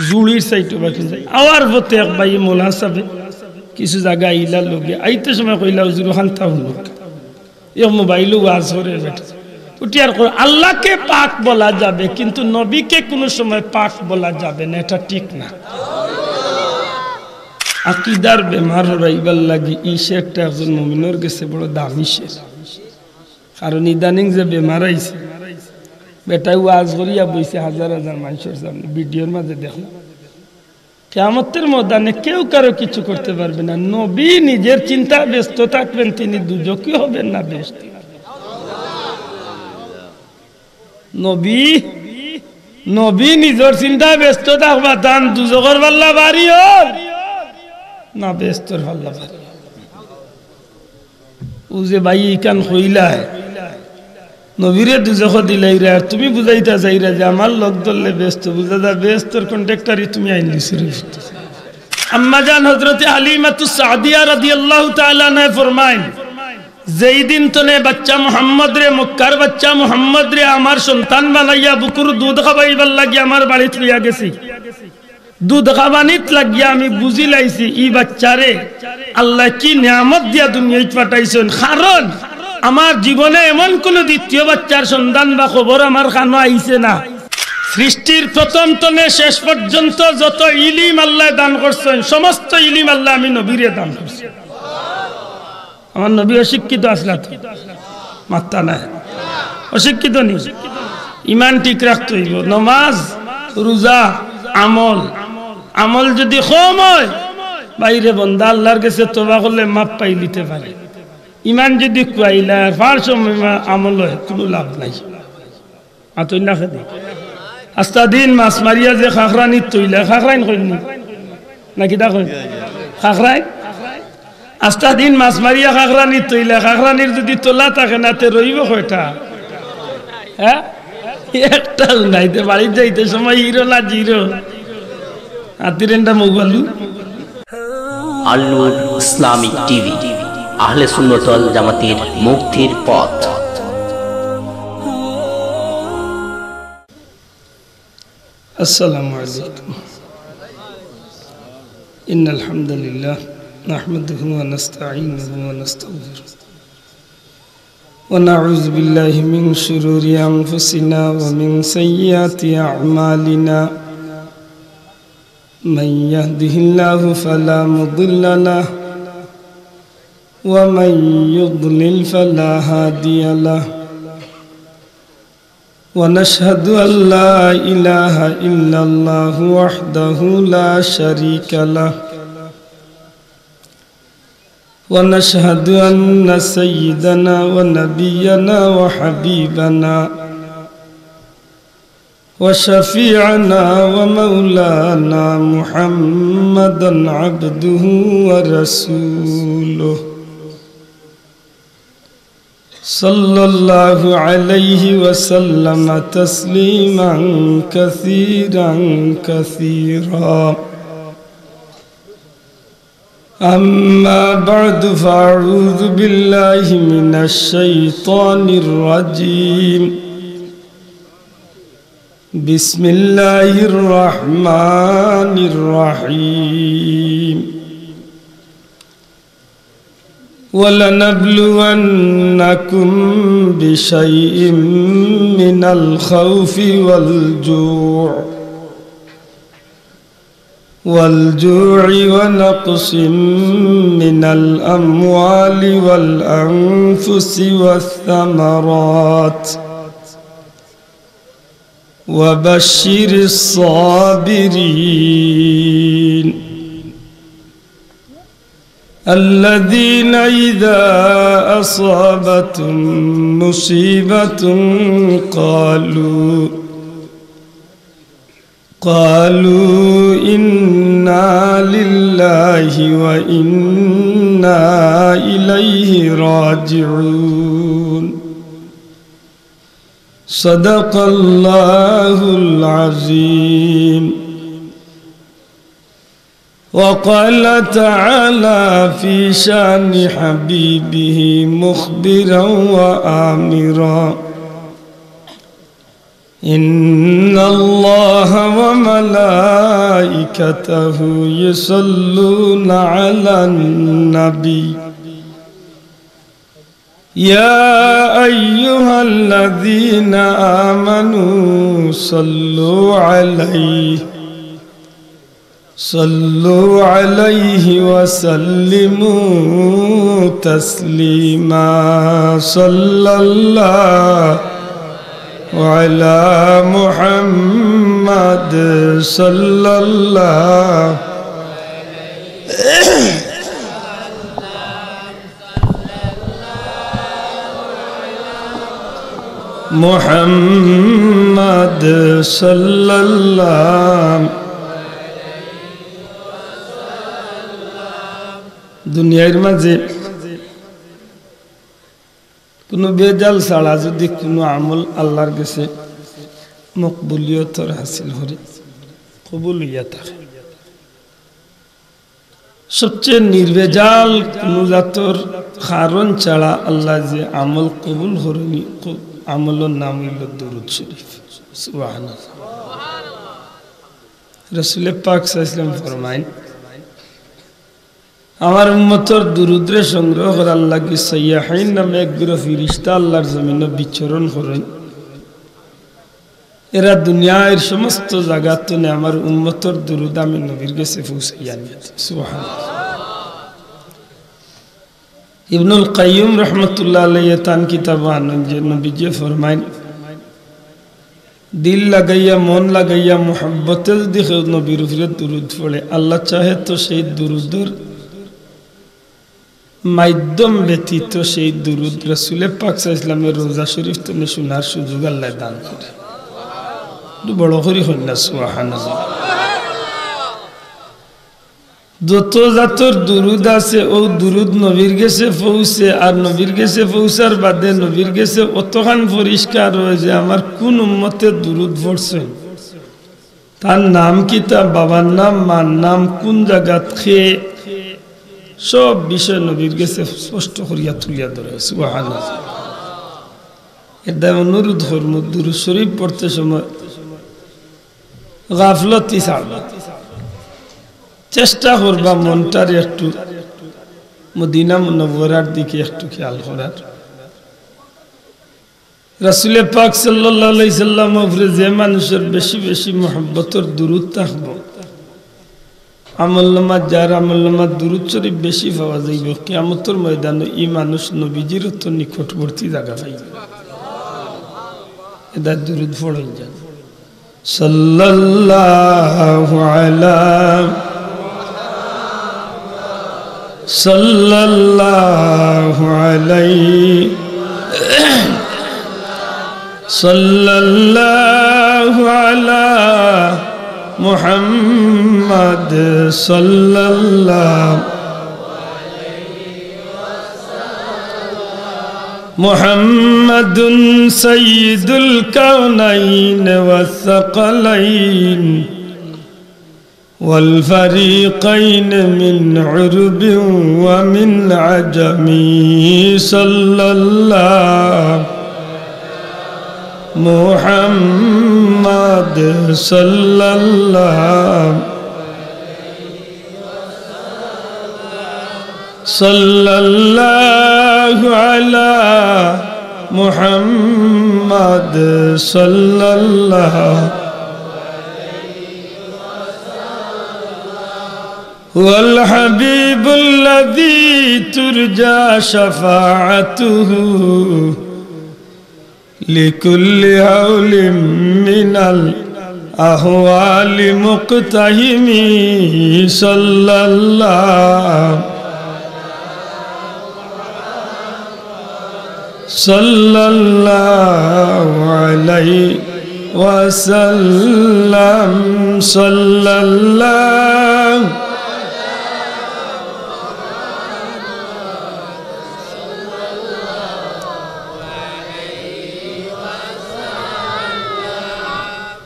জুড়ির cyto বাকি যায় hour পথে এক ভাই মোলা সাহেব কিছু জায়গা আইলা লগে আইতে সময় কইলা হুজুর খান্তা হলো এ মোবাইলও ওয়াজ করে বেটা উঠিয়ার করে আল্লাহকে পাক বলা যাবে কিন্তু নবীকে কোনো সময় পাক বলা যাবে না এটা ঠিক না আকীদার বেমার রাইবার লাগি এই শেরটা একজন মুমিনের কাছে বড় দামি শের কারণ ইদানিং যে বেমার আইছে বেটা ওয়াজ করিয়া বইছে হাজার হাজার মানুষের সামনে ভিডিওর মাঝে দেখলাম কিয়ামতের ময়দানে কেউ কারো কিছু করতে পারবে না নবী নিজের চিন্তা ব্যস্ত থাকবেন তিনি দুজকি হবেন না ব্যস্ত নবী নিজের চিন্তা ব্যস্ত থাকবা তান দুজকের পাল্লা বাড়ি হল না ব্যস্তর পাল্লা বাড়ি ও যে ভাই ইকান কইলাই নবীরে দুজখ দিলাই রে আর তুমি বুঝাইতা চাইরা যে আমার লোক ধরলে ব্যস্ত বুঝা যা ব্যস্তর কন্ট্রাক্টরই তুমি আইনলি শুরু আম্মা জান হযরতে হালিমাতুস সাদিয়া রাদিয়াল্লাহু তাআলা আনহা ফরমায়েন যেই দিন তনে বাচ্চা মুহাম্মদ রে মক্কার বাচ্চা মুহাম্মদ রে আমার সন্তান বানাইয়া বুকুর দুধ খাবাইবার লাগি আমার বাড়িতে লইয়া গেছি দুধ খাবানিত লাগিয়া আমি বুঝি লাইছি ই বাচ্চারে আল্লাহ কি নিয়ামত দিয়া দুনিয়ায় পাঠাইছেন কারণ আমার জীবনে এমন কোন দ্বিতীয় বাচ্চার সন্ধান বা খবর আমার কানে আইছে না সৃষ্টির প্রথম তনে শেষ পর্যন্ত যত ইলম আল্লাহ দান করছেন সমস্ত ইলম আল্লাহ আমি নবীরে দান করছি আমার নবী অশিক্ষিত আসলা তো মাত্তা নাই অশিক্ষিত নি ঈমান ঠিক রাখতে হইব নামাজ রোজা আমল যদি কম হয় বাইরে বন্দা আল্লাহর কাছে তওবা করলে মাপ পাই নিতে পারে ঈমান যদি কুয়াইলা ফার সময় আমল হয় কোনো লাভ নাই আতই না খেতে আস্তা দিন মাছ মারিয়া যে খাখরানি তৈলা খাখরাইন কইনি নাকি দা কই খাখরাই আস্তা দিন মাছ মারিয়া খাখরানি তৈলা খাখরানির যদি তোলা থাকে না তে রইব কয়টা হ্যাঁ একটা নাইতে বাড়ি যাইতে সময় হিরো না জিরো আতিরেন্ডা মোবাইল আল-নূর ইসলামিক টিভি আহলে সুন্নাত ওয়াল জামাতের মুক্তির পথ আসসালামু আলাইকুম ইন্নাল হামদুলিল্লাহ নাহমাদুহু ওয়া নাস্তাঈনুহু ওয়া নাস্তাগফিরুহ ওয়া নাউযু বিল্লাহি মিন শুরুরি আনফুসিনা ওয়া মিন সাইয়্যাতি আ'মালিনা মান ইয়াহদিহিল্লাহু ফালা মুদিল্লা লাহু ওয়া মান ইউদ্লিল ফালা হাদিয়া লাহু ونشهد أن لا إله إلا الله وحده لا شريك له ونشهد أن سيدنا ونبينا وحبيبنا وشفيعنا ومولانا محمدا عبده ورسوله صلى الله عليه وسلم تسليما كثيرا كثيرا أما بعد فأعوذ بالله من الشيطان الرجيم بسم الله الرحمن الرحيم ولنبلونكم بشيء من الخوف والجوع ونقص من الأموال والأنفس والثمرات وبشر الصابرين الذين إذا أصابتهم مصيبة قالوا إنا لله وإنا إليه راجعون صدق الله العظيم وقال تعالى في شأن حبيبه مخبرا وآمرا إن الله وملائكته يصلون على النبي يا أيها الذين آمنوا صلوا عليه وسلموا تسليما صلى الله وعلى محمد صلى الله محمد صلى الله দুনিয়ার মাঝে কোনো বেজাল ছাড়া যদি কোনো আমল আল্লাহর কাছে মকবুলিয়তর হাসিল করে কবুল হইয়া থাকে সবচেয়ে নির্বেজাল কোনো জাতর কারণ ছাড়া আল্লাহ যে আমল কবুল করেনি আমলের নাম হইল দুরূদ শরীফ সুবহানাল্লাহ রাসূল পাক সাল্লাল্লাহু আলাইহি ওয়াসাল্লাম ফরমায় আমার উম্মতর দুরুদরে সংগ্রহ করে আল্লাহ কি সাইয়াহিন নামে এক গ্রুপ ফেরেশতা আল্লাহর জমিনে বিচরণ করেন এরা দুনিয়ার সমস্ত জায়গাতে আমার উম্মতর দুরুদ আমি নবীর কাছে পৌঁছাইয়া নিয়ে সুবহানাল্লাহ ইবনুল কাইয়্যিম রাহমাতুল্লাহ আলাইহি তান কিতাব আনেন যে নবীজি ফরমায় দিল লাগাইয়া মন লাগাইয়া মুহাব্বতে যদি নবীর উপরে দুরুদ পড়ে আল্লাহ চাহে তো সেই দুরুদের মাধ্যম ব্যতীত সেই দুরুদ রাসূল পাক সাল্লাল্লাহু আলাইহি ওয়াসাল্লামের রওজা শরীফ থেকে শোনার সুযোগ আল্লাহ দান করে বড় করে হইনা সুবহানাল্লাহ যত জাতর দুরুদ আছে ও দুরুদ নবীর কাছে পৌঁছে আর নবীর কাছে পৌঁছার বাদে নবীর কাছে অতখান পরিষ্কার হয় যে আমার কোন উম্মতে দুরুদ পড়ছে তার নাম কি তার বাবার নাম মার নাম কোন জায়গাত খেয়ে সব বিষয় নবীর কাছে স্পষ্ট করিয়া তুলিয়া ধরে সুবহানাল্লাহ এটা অনুরোধ করব দুরূদ শরীফ পড়তে সময় গাফলতি ছাড়বা চেষ্টা করবা মনটার একটু মদিনা মুনওয়ারার দিকে একটু খেয়াল করার রাসূল পাক সাল্লাল্লাহু আলাইহি সাল্লাম উপরে যে মানুষের বেশি বেশি মহব্বতের দুরূদ থাকবে আমলনামা যার আমলনামা দুরূদ শরীফ বেশি পাওয়া যাইবে কিয়ামতের ময়দানে এই মানুষ নবীজির তো নিকটবর্তী জায়গা পাইবে এটা দুরূদ পড়েন যান সাল্লাল্লাহু আলা সাল্লাল্লাহু আলাইহি সাল্লাল্লাহু আলা মুহাম্মদ সাল্লাল্লাহু মুহাম্মাদুন সাইয়্যিদুল কাওনাইন ওয়াস সাকালাইন والفريقين من عرب ومن عجم صلى الله محمد صلى الله صلى الله على محمد صلى الله هو الحبيب الذي ترجى شفاعته لكل هول من الأهوال مقتحم صلى الله صلى الله عليه وسلم صلى الله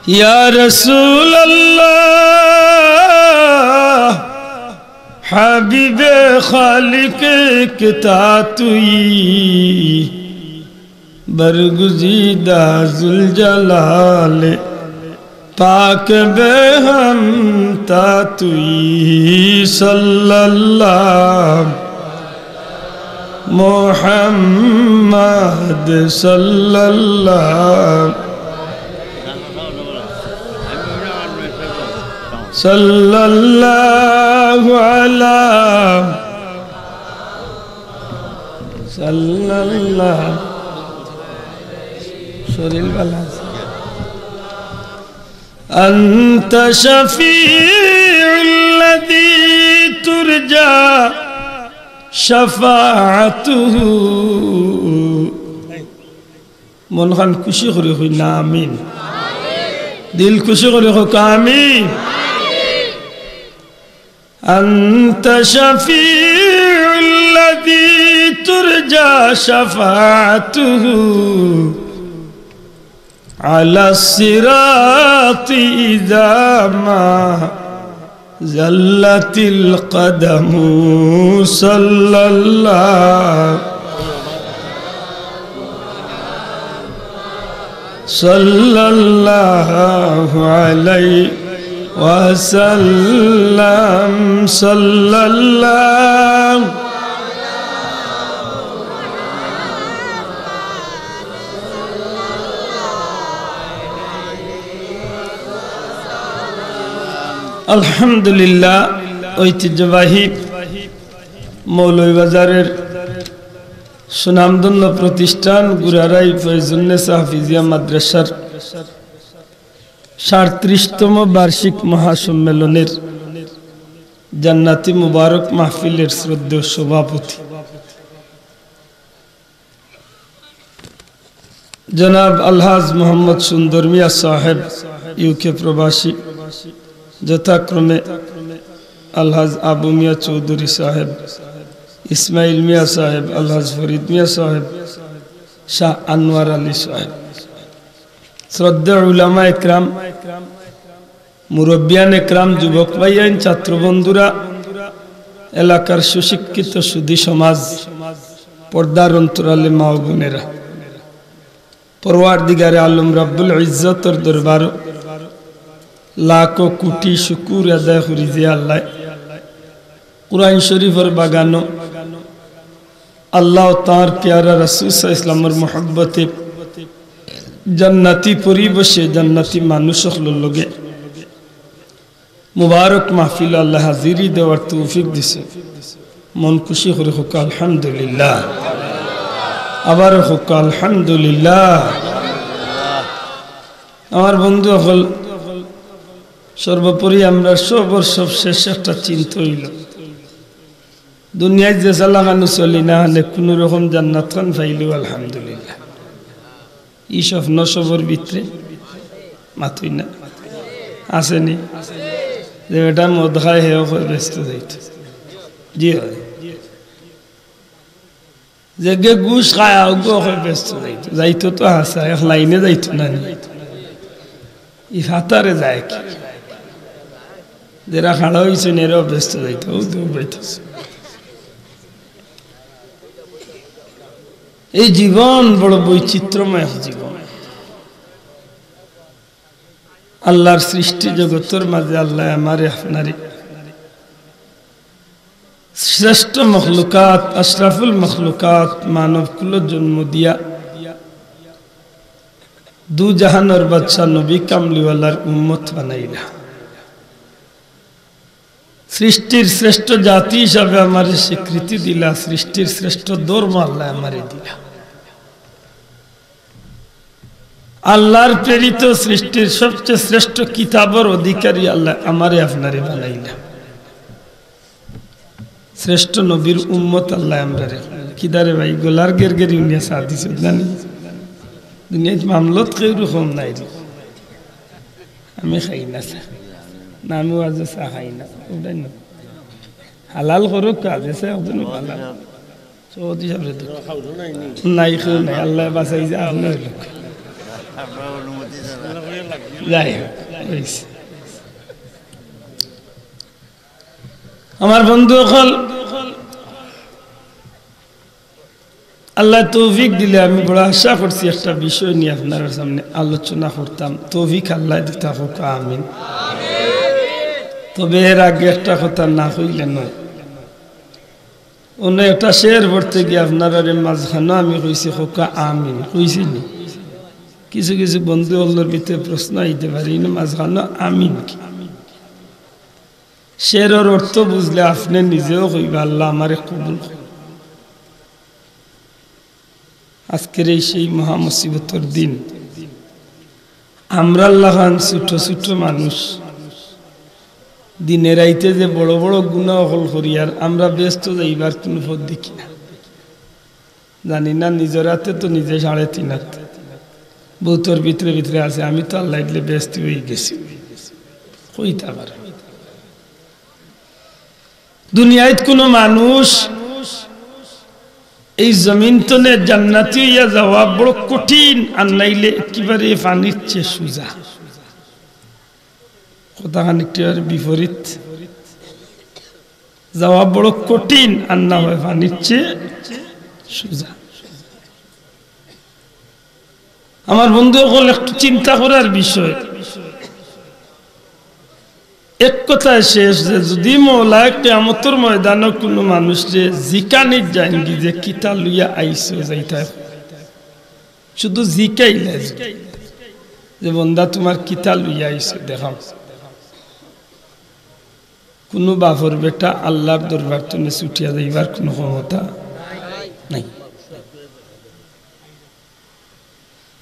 या रसूल अल्लाह हबीबे खालिक किता तुई बरगुज़ीदा ज़ुल जलाले पाक बेहम तातुई सल्लल्लाहु मुहम्मद सल्लल्लाहु सल्लल्लाहु अलैहि सल्लल्लाहु शरील वाला अंत शफीउल्लज़ी तुरजा शफाअतुहु मन खान खुशी करे हो ना आमीन दिल खुशी करे हो आमीन अंत शफीउल्लज़ी तुरजा शफाअतुहु अला सिराती इज़ा मा ज़ल्लतिल क़दमु सल्लल्लाहु अलैहि वसल्लम सल्लल्लाहु अल्हम्दुलिल्लाह ঐতিহ্যবাহী মৌলভীবাজারের সুনামধন্য প্রতিষ্ঠান গুরারাই ফয়জুন্নেসা হাফিজিয়া মাদ্রাসার ৩৭তম বার্ষিক মহাসম্মেলনের জান্নাতি মুবারক মাহফিলের শ্রদ্ধেয় সভাপতি জনাব আলহাজ মোহাম্মদ সুন্দর মিয়া সাহেব ইউকে প্রবাসী যথাক্রমে আলহাজ আবু মিয়া চৌধুরী সাহেব ইসমাইল মিয়া সাহেব আলহাজ ফরিদ মিয়া সাহেব শাহ আনোয়ার আলী সাহেব শ্রদ্ধেয় উলামা একরাম মুরব্বিয়ান একরাম যুবক ভাইয়ান ছাত্র বন্ধুরা এলাকার সুশিক্ষিত সুধী সমাজ পর্দার অন্তরালে মা ও বোনেরা পরওয়ারদিগারে আলম রব্বুল ইজ্জতের দরবার লাখো কোটি শুকুর আদায় করি যে আল্লাহ কুরআন শরীফের বাগানো আল্লাহ তার প্যারা রাসূল সাল্লাল্লাহু আলাইহি ওয়াসাল্লামের মহব্বতে জান্নাতি পরিবেশে জান্নাতি মানুষের লগে মুবারক মাহফিল আল্লাহ হাজিরি দেওয়ার তৌফিক দিছে মন খুশি করে হোক আলহামদুলিল্লাহ আবার হোক আলহামদুলিল্লাহ আমার বন্ধু হল সর্বোপরি আমরা সবশেষ একটা চিন্তা হইল দুনিয়ায় যে চালাগানো চলি না হলে কোনো রকম জান্নাত খান পাইলেও আলহামদুলিল্লাহ ই স্বপ্ন সবর ভিতরে মাতুই না আসেনি যে এটা মদ খায় হেও ব্যস্ত যাইত জি হয় যে গে ঘুষ খায় ব্যস্ত যাইত যাইতো তো হাসা এক লাইনে যাইত না ই হাতারে যায় কি যারা খাড়া হয়েছে এরাও ব্যস্ত যাইত পাইতেছে এই জীবন বড় বৈচিত্র্যময় জীবন আল্লাহর সৃষ্টি জগতের মাঝে আল্লাহ আমারে আপনারে শ্রেষ্ঠ মখলুকাত আশরাফুল মখলুকাত মানবকুল জন্ম দিয়া দু জাহানের বাদশাহ নবী কামলিওয়ালার উম্মত বানাইলা সৃষ্টির শ্রেষ্ঠ জাতি হিসাবে আমারে স্বীকৃতি দিলা সৃষ্টির শ্রেষ্ঠ ধর্ম আল্লাহ আমারে দিলা আল্লাহর প্রেরিত সৃষ্টির সবচেয়ে শ্রেষ্ঠ কিতাবের অধিকারী আল্লাহ আমারে আপনারে বানাইলা শ্রেষ্ঠ নবীর উম্মত আল্লাহ আমরা কিদারে ভাই গোলার গের ইউনিয়া সাদিস জানি দুনিয়ায় মামলত কেউ রকম নাই আমি খাই না না আমি আজ চা খাই না ওটাই না হালাল করুক কাজ আছে হালাল চৌধুরী সাহেব নাই কেউ নাই আল্লাহ বাঁচাই যে আপনার লোক যাই হোক আমার বন্ধু অকল আল্লাহ তৌফিক দিলে আমি বড় আশা করছি একটা বিষয় নিয়ে আপনার সামনে আলোচনা করতাম। তৌফিক আল্লাহ দিতে হোক, আমিন। তবে এর আগে একটা কথা না হইলে নয়, অন্য একটা শের পড়তে গিয়ে আপনারা মাঝখানে আমি কইছি হোক আমিন কইছি নি। কিছু কিছু বন্ধু অল্লোর ভিতরে প্রশ্ন আইতে পারি না মাঝখানে আমিন কি। শেরের অর্থ বুঝলে আপনি নিজেও কইবা আল্লাহ আমারে কবুল করুন। আজকের এই সেই মহা মুসিবতের দিন আমরা আল্লাহ ছোট ছোট মানুষ দিনে রাইতে যে বড় বড় গুনাহ হল করি আর আমরা ব্যস্ত যাইবার কোনো পথ দেখি না। জানি না নিজের হাতে তো নিজে 3.5 হাত বউতর ভিতরে ভিতরে আছে, আমি তো আল্লাহ এগুলো ব্যস্ত হয়ে গেছি কইতে পারে। দুনিয়ায় কোনো মানুষ এই জমিন তনে জান্নাতি হইয়া যাওয়া বড় কঠিন, আর নাইলে একেবারে পানির চেয়ে সোজা। কথা খানিকটার বিপরীত, যাওয়া বড় কঠিন আর না হয় পানির চেয়ে সোজা। আমার বন্ধু হল একটু চিন্তা করার বিষয়। এক কথায় শেষ যে যদি মওলা কিয়ামতের ময়দানে কোনো মানুষকে জিকানি জানগি যে কিতা লইয়া আইছো যাইতা, শুধু জিকাইলে যে বন্দা তোমার কিতা লইয়া আইছো দেখাও, কোনো বাপর বেটা আল্লাহর দরবার তুমি ছুটিয়া যাইবার কোনো ক্ষমতা নাই।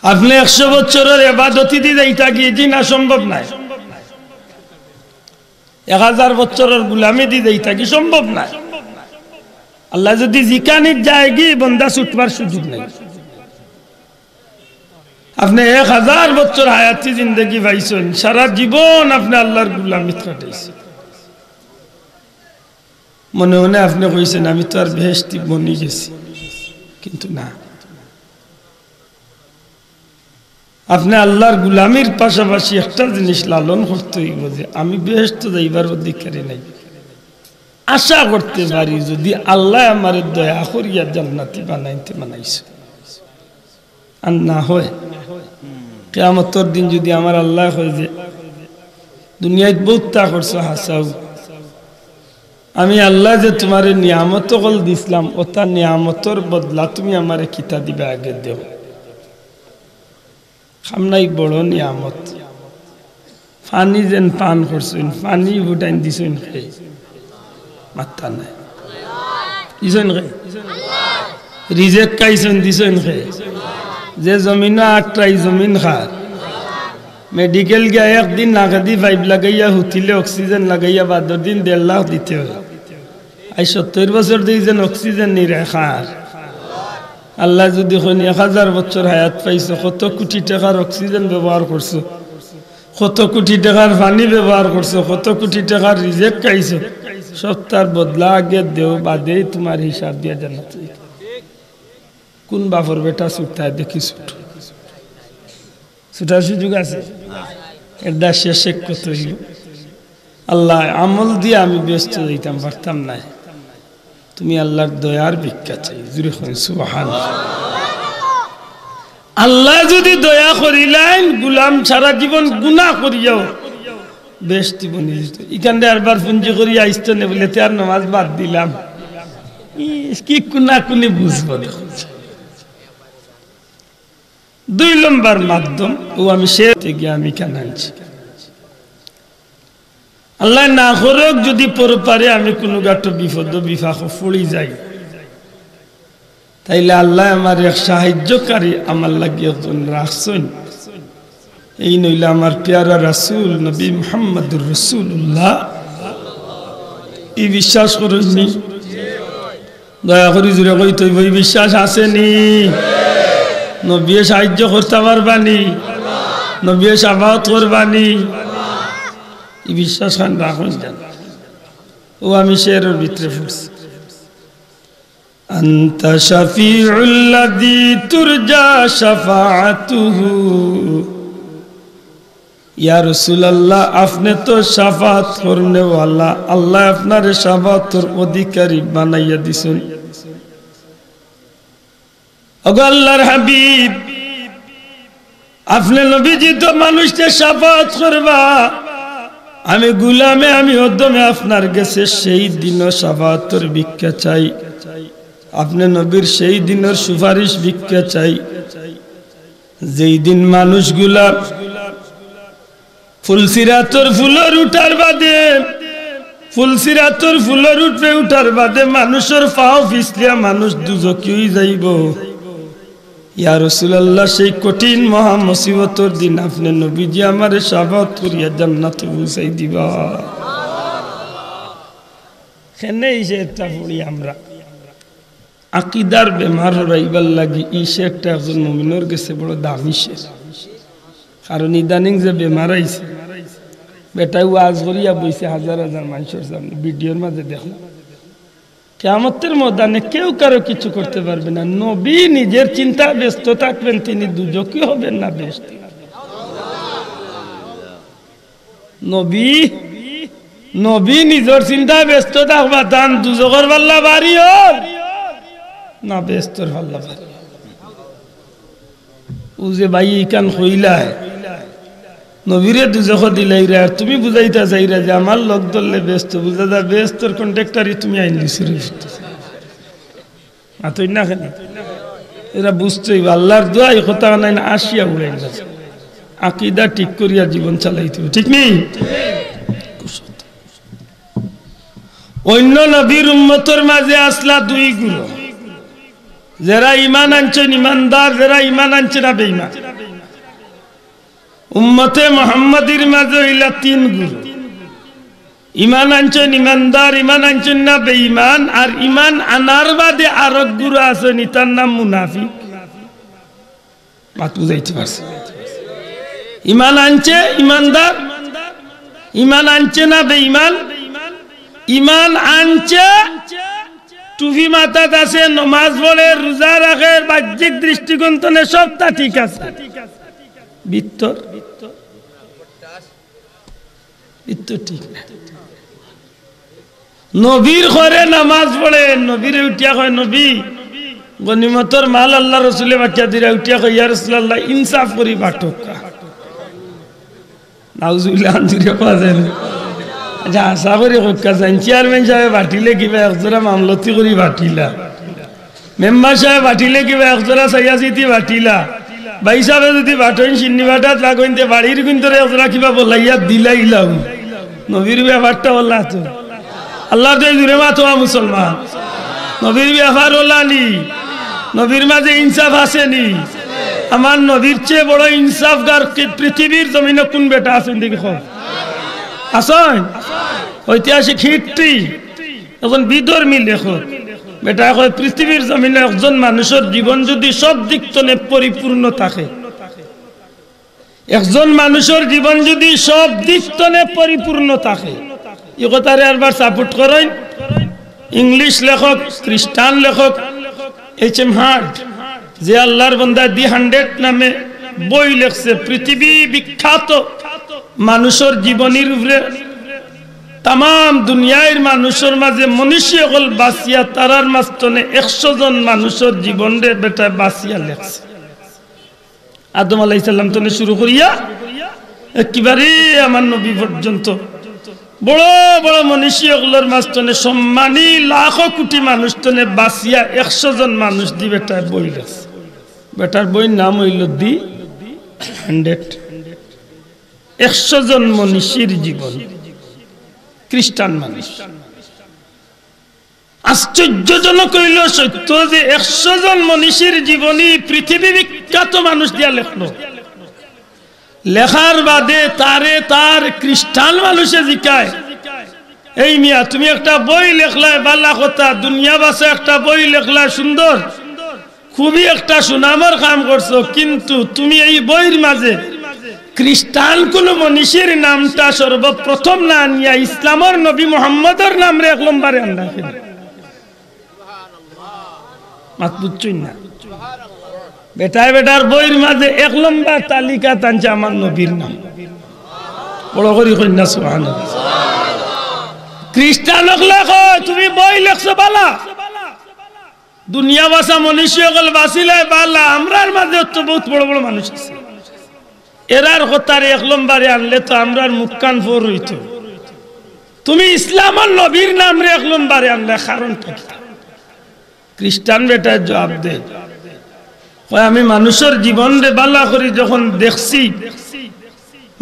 আপনি 100 বছরের ইবাদতি দিয়ে যাইতা গিয়ে জি না সম্ভব নাই। 1000 বছরের গুলামি দিয়ে যাইতা কি সম্ভব নাই। আল্লাহ যদি জিকানির যায় গি বন্দা ছুটবার সুযোগ নাই। আপনি 1000 বছর হায়াতি জিন্দগি পাইছেন, সারা জীবন আপনি আল্লাহর গুলামিত কাটাইছেন। মনে মনে আপনি কইছেন আমি তো আর বেহেশতি বনি গেছি, কিন্তু না, আপনি আল্লাহর গুলামির পাশাপাশি একটা জিনিস লালন করতে হইব যে আমি বেহেশত যাইবার অধিকারী নাই। আশা করতে পারি যদি আল্লাহ আমার দয়া করিয়া জান্নাতি বানাইছে, আর না হয় কিয়ামতের দিন যদি আমার আল্লাহ কয় যে দুনিয়ায় বহুত তা করছো হাসাও, আমি আল্লাহ যে তোমার নিয়ামত কল দিছিলাম ওটা নিয়ামতর বদলা তুমি আমারে কিতা দিবে আগে দেও। খামনাই বড় নিয়ামত, পানি যেন পান করছেন, পানি ফুটাইন দিছেন খাই মাত্রা নাই, দিছেন খাই রিজেক খাইছেন দিছেন খাই। যে জমিন 8টাই জমিন খার মেডিকেল গিয়া একদিন নাগাদি পাইপ লাগাইয়া হুতিলে অক্সিজেন লাগাইয়া 12 দিন 1.5 লাখ দিতে হয়। 70 বছর দিয়েছেন অক্সিজেন নিরে খার। আল্লাহ যদি 1000 বছর হায়াত পাইছো, কত কোটি টাকার অক্সিজেন ব্যবহার করছো, কত কোটি টাকার পানি ব্যবহার করছো, কত কোটি টাকার রিজেক খাইছো, সব তার বদলা আগে দেও, বাদে তোমার হিসাব দিয়া জান্নাত। কোন বাপর বেটা ছুটতায় দেখি ছুটার সুযোগ আছে? এর দা শেষে কত আল্লাহ আমল দিয়ে আমি ব্যস্ত দিতাম পারতাম না। তুমি আল্লাহর দয়ার ভিক্ষা চাই, জুড়ে সুবহানাল্লাহ। আল্লাহ যদি দয়া করিলেন গুলাম সারা জীবন গুনাহ করিয়াও বেশটি বনি যেত। এখানে আরবার পুঞ্জি করিয়া আসতো না বলে তার নামাজ বাদ দিলাম, কি কুনা কুনি বুঝবো। 2 নম্বর মাধ্যম ও আমি সে গিয়ে আমি কেন আনছি। আল্লাহ না করুক যদি পরপারে আমি কোনো গাটো বিপদ বিফাক পড়ি যাই, তাইলে আল্লাহ আমার এক সাহায্যকারী আমার লাগিয়ে রাখছেন। এই নইলে আমার প্যারা রাসূল নবী মুহাম্মদুর রাসূলুল্লাহ এই বিশ্বাস করেননি? দয়া করে জুড়ে কই তুই বই বিশ্বাস আসেনি? নবী সাহায্য করতে পারবানি, নবী সাফাত করবানি, এই বিশ্বাস খান রাখুন জান। ও আমি শেরের ভিতরে পড়ছি, আনতা শাফিউল্লাযী তুরজা শাফাআতুহু, ইয়া রাসূলুল্লাহ আপনি তো শাফাত করনে ওয়ালা, আল্লাহ আপনার শাফাতের অধিকারী বানাইয়া দিছেন। ওগো আল্লাহর হাবিব আপনি নবীজি তো মানুষকে শাফাত করবা আমি গুলামে আমি উদ্যমে আপনার কাছে সেই দিনও শাফাতের ভিক্ষা চাই আপনি নবীর সেই দিনের সুপারিশ ভিক্ষা চাই যেই দিন মানুষগুলা ফুলসিরাতর ফুলের উঠার বাদে ফুলসিরাতর ফুলের উঠে উঠার বাদে মানুষের পাও পিছলিয়া মানুষ দুজকি হয়ে যাইব ইয়া রাসূলুল্লাহ সেই কঠিন মহা মুসিবতর দিন আপনি নবীজি আমারে শাফাত করিয়া জান্নাতে পৌঁছাই দিবা কেনে ইশারটা পড়ি আমরা আকীদার বেমার হইবার লাগি ইশারটা একজন মুমিনের কাছে বড় দামি শের কারণ ইদানিং যে বেমার আইছে বেটাই ওয়াজ করিয়া বইছে হাজার হাজার মানুষের সামনে ভিডিওর মাঝে দেখলাম কিয়ামতের ময়দানে কেউ কারো কিছু করতে পারবে না নবী নিজের চিন্তা ব্যস্ত থাকবেন তিনি দুজকি হবেন না ব্যস্ত নবী নিজের চিন্তা ব্যস্ত থাকবা তান দুজকের পাল্লা বাড়ি হল না ব্যস্তর পাল্লা বাড়ি ও যে ভাই ইকান হইলায় নবীরে দুজখ দিলাই রে আর তুমি বুঝাইতা চাইরা যে আমার লোক ধরলে ব্যস্ত বুঝা ব্যস্তর কন্ট্রাক্টারই তুমি আইনলি শুরু আতই না কেন এরা বুঝতেই আল্লাহর দোয়া এই কথা নাই না আসিয়া উড়াই যাচ্ছে আকীদা ঠিক করিয়া জীবন চালাইতে ঠিক নেই অন্য নবীর উম্মতের মাঝে আসলা দুই গুরু যারা ঈমান আনছেন ঈমানদার যারা ঈমান আনছে না বেঈমান উম্মতে মুহাম্মাদির মাঝে হইলা তিন গুরু ঈমান আনছেন ঈমানদার ঈমান আনছেন না বেঈমান আর ঈমান আনার বাদে আরেক গুরু আছেন তার নাম মুনাফিক মাত বুঝাইতে পারছি ঈমান আনছে ঈমানদার ঈমান আনছে না বেঈমান ঈমান আনছে টুপি মাথাত আছে নামাজ পড়ে রোজা রাখে বাহ্যিক দৃষ্টিকোণ থেকে সবটা ঠিক আছে ভিতর ঠিক না নবীর ঘরে নামাজ পড়ে নবীরে উঠিয়া কয় নবী গনিমতর মাল আল্লাহ রসুলে বাটিয়া দিরা উঠিয়া কয় ইয়া রাসূলুল্লাহ ইনসাফ করি বাটক নাউজুবিল্লাহ আনজিরে কোয়া যায় না আচ্ছা আশা করি কোকা যান চেয়ারম্যান সাহেব বাটিলে কিবা একজোড়া মামলতি করি বাটিলা মেম্বার সাহেব বাটিলে কিবা একজোড়া সাইয়াসিতি বাটিলা ভাই সাহেব যদি বাটন চিন্নি বাটাত লাগাইতে বাড়ির কিন্তু একজোড়া কিবা বলাইয়া দিলাইলাম নবীর ব্যাপারটা বললা তো আল্লাহ তো জুড়ে মাথোয়া মুসলমান নবীর ব্যাপার ওলানি নবীর মাঝে ইনসাফ আসেনি আমার নবীর চেয়ে বড় ইনসাফগার পৃথিবীর জমিনে কোন বেটা আছেন দেখি খব আসেন ঐতিহাসিক হিট্রি এখন বিধর্মী লেখক বেটা কয় পৃথিবীর জমিনে একজন মানুষের জীবন যদি সব দিক থেকে পরিপূর্ণ থাকে একজন মানুষের জীবন যদি সব দিক থেকে পরিপূর্ণ থাকে এই কথারে আরবার সাপোর্ট করেন ইংলিশ লেখক খ্রিস্টান লেখক এইচ.এম. হার্ট যে আল্লাহর বান্দা দি 100 নামে বই লেখছে পৃথিবী বিখ্যাত মানুষের জীবনীর উপরে তাম দুনিয়ার মানুষের মাঝে মনীষী হল বাসিয়া তারার মাঝখানে 100 জন মানুষের জীবন রে বেটা বাসিয়া লেখছে আদম আলাইহিস সালাম থেকে শুরু করিয়া একেবারে আমার নবী পর্যন্ত বড় বড় মনীষী হলের মাঝখানে সম্মানী লাখ কোটি মানুষ থেকে বাসিয়া 100 জন মানুষ দি বেটা বই লেখছে বেটার বইয়ের নাম হইল দি 100 100 জন মনীষীর জীবন খ্রিস্টান মানুষ আশ্চর্যজনক হইল সত্য যে 100 জন মনীষীর জীবনী পৃথিবী বিখ্যাত মানুষ দিয়া লেখলো লেখার বাদে তারে তার খ্রিস্টান মানুষে জিকায় এই মিয়া তুমি একটা বই লেখলায় বালা কথা দুনিয়া বাসে একটা বই লেখলায় সুন্দর খুবই একটা সুনামের কাম করছো কিন্তু তুমি এই বইয়ের মাঝে খ্রিস্টান কোন মনীষীর নামটা সর্বপ্রথম না নিয়া ইসলামের নবী মুহাম্মদের নাম রে এক নম্বরে আনলা মাত বুঝছই না বেটায় বেটার বইয়ের মাঝে 1 নম্বর তালিকা টানছে আমার নবীর নাম বড় করি কন্যা সুবহানাল্লাহ খ্রিস্টান লেখো তুমি বই লেখছো বালা দুনিয়া বাসা মনীষী সকল বাসিলায় বালা আমরার মাঝে তো বহুত বড় বড় মানুষ আছে এরার হতার এক লম্বারে আনলে তো আমরার মুখ কান ফোর হইত তুমি ইসলামের নবীর নাম রে এক লম্বারে আনলে কারণটা কি খ্রিস্টান বেটার জবাব দে আমি মানুষের জীবন রে বালা করি যখন দেখছি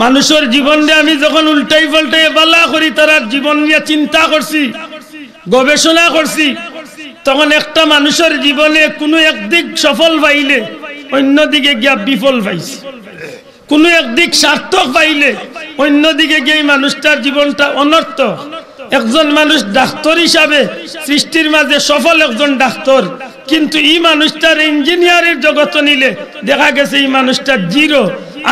মানুষের জীবন রে আমি যখন উল্টাই পাল্টাই বালা করি তার জীবন নিয়ে চিন্তা করছি গবেষণা করছি তখন একটা মানুষের জীবনে কোনো একদিক সফল পাইলে অন্যদিকে গিয়া বিফল পাইছে কোনো একদিক সার্থক পাইলে অন্যদিকে গিয়ে মানুষটার জীবনটা অনর্থক একজন মানুষ ডাক্তার হিসাবে সৃষ্টির মাঝে সফল একজন ডাক্তার কিন্তু এই মানুষটার ইঞ্জিনিয়ারের জগৎ নিলে দেখা গেছে এই মানুষটা জিরো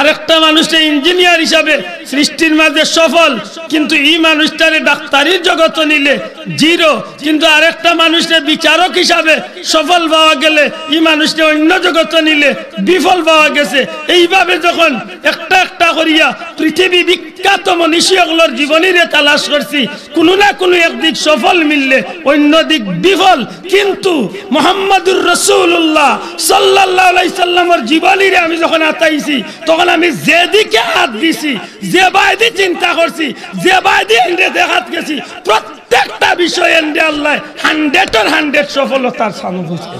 আরেকটা মানুষটা ইঞ্জিনিয়ার হিসাবে সৃষ্টির মাঝে সফল কিন্তু এই মানুষটারে ডাক্তারির জগৎ নিলে জিরো কিন্তু আরেকটা মানুষের বিচারক হিসাবে সফল পাওয়া গেলে এই মানুষটা অন্য জগৎ নিলে বিফল পাওয়া গেছে এইভাবে যখন একটা একটা করিয়া পৃথিবী বিখ্যাত মনীষীগুলোর জীবনীরে তালাশ করছি কোনো না কোনো একদিক সফল মিললে অন্য দিক বিফল কিন্তু মুহাম্মদুর রাসূলুল্লাহ সাল্লাল্লাহু আলাইহি সাল্লামের জীবনীরে আমি যখন আতাইছি তখন আমি যেদিকে হাত দিছি যে বাইদি চিন্তা করছি যে বাইদি এন্ডে দেখাত গেছি প্রত্যেকটা বিষয়ে এন্ডে আল্লাহ 100 সফলতার সামনে বুঝে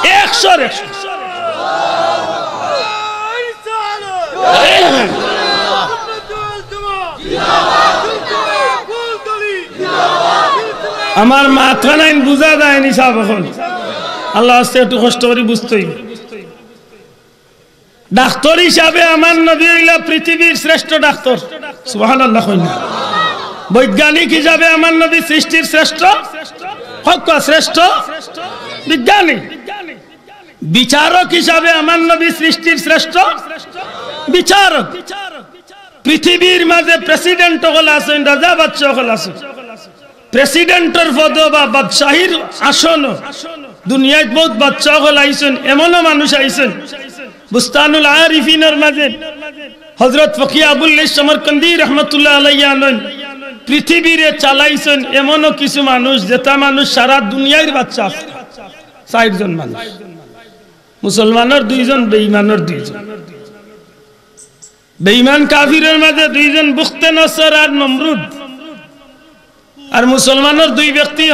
100 আমার মাথা নাই বুঝা যায়নি সব এখন আল্লাহ আস্তে একটু কষ্ট করে বুঝতেই ডাক্তার হিসাবে আমার নবী হইল পৃথিবীর শ্রেষ্ঠ ডাক্তার সুবহানাল্লাহ কইনা বৈজ্ঞানিক হিসাবে আমার নবী সৃষ্টির শ্রেষ্ঠ হক শ্রেষ্ঠ বিজ্ঞানী বিচারক হিসাবে আমার নবী সৃষ্টির শ্রেষ্ঠ বিচারক পৃথিবীর মাঝে প্রেসিডেন্ট হল আছেন রাজা বাদশাহ হল আছেন প্রেসিডেন্টের পদ বা বাদশাহীর আসন দুনিয়ায় বহুত বাদশাহ হল আইছেন এমনও মানুষ আইছেন বুস্তানুল আরিফিনের মাঝে হযরত ফকি আবুল সমরকন্দি রাহমাতুল্লাহ আলাইহি আনন পৃথিবীরে চালাইছেন এমনও কিছু মানুষ যেটা মানুষ সারা দুনিয়ার বাদশা আছে 4 জন মানুষ মুসলমানের 2 জন বেঈমানের 2 জন বেঈমান কাফিরের মাঝে 2 জন বুখতে নসর আর নমরুদ আর মুসলমানের 2 ব্যক্তি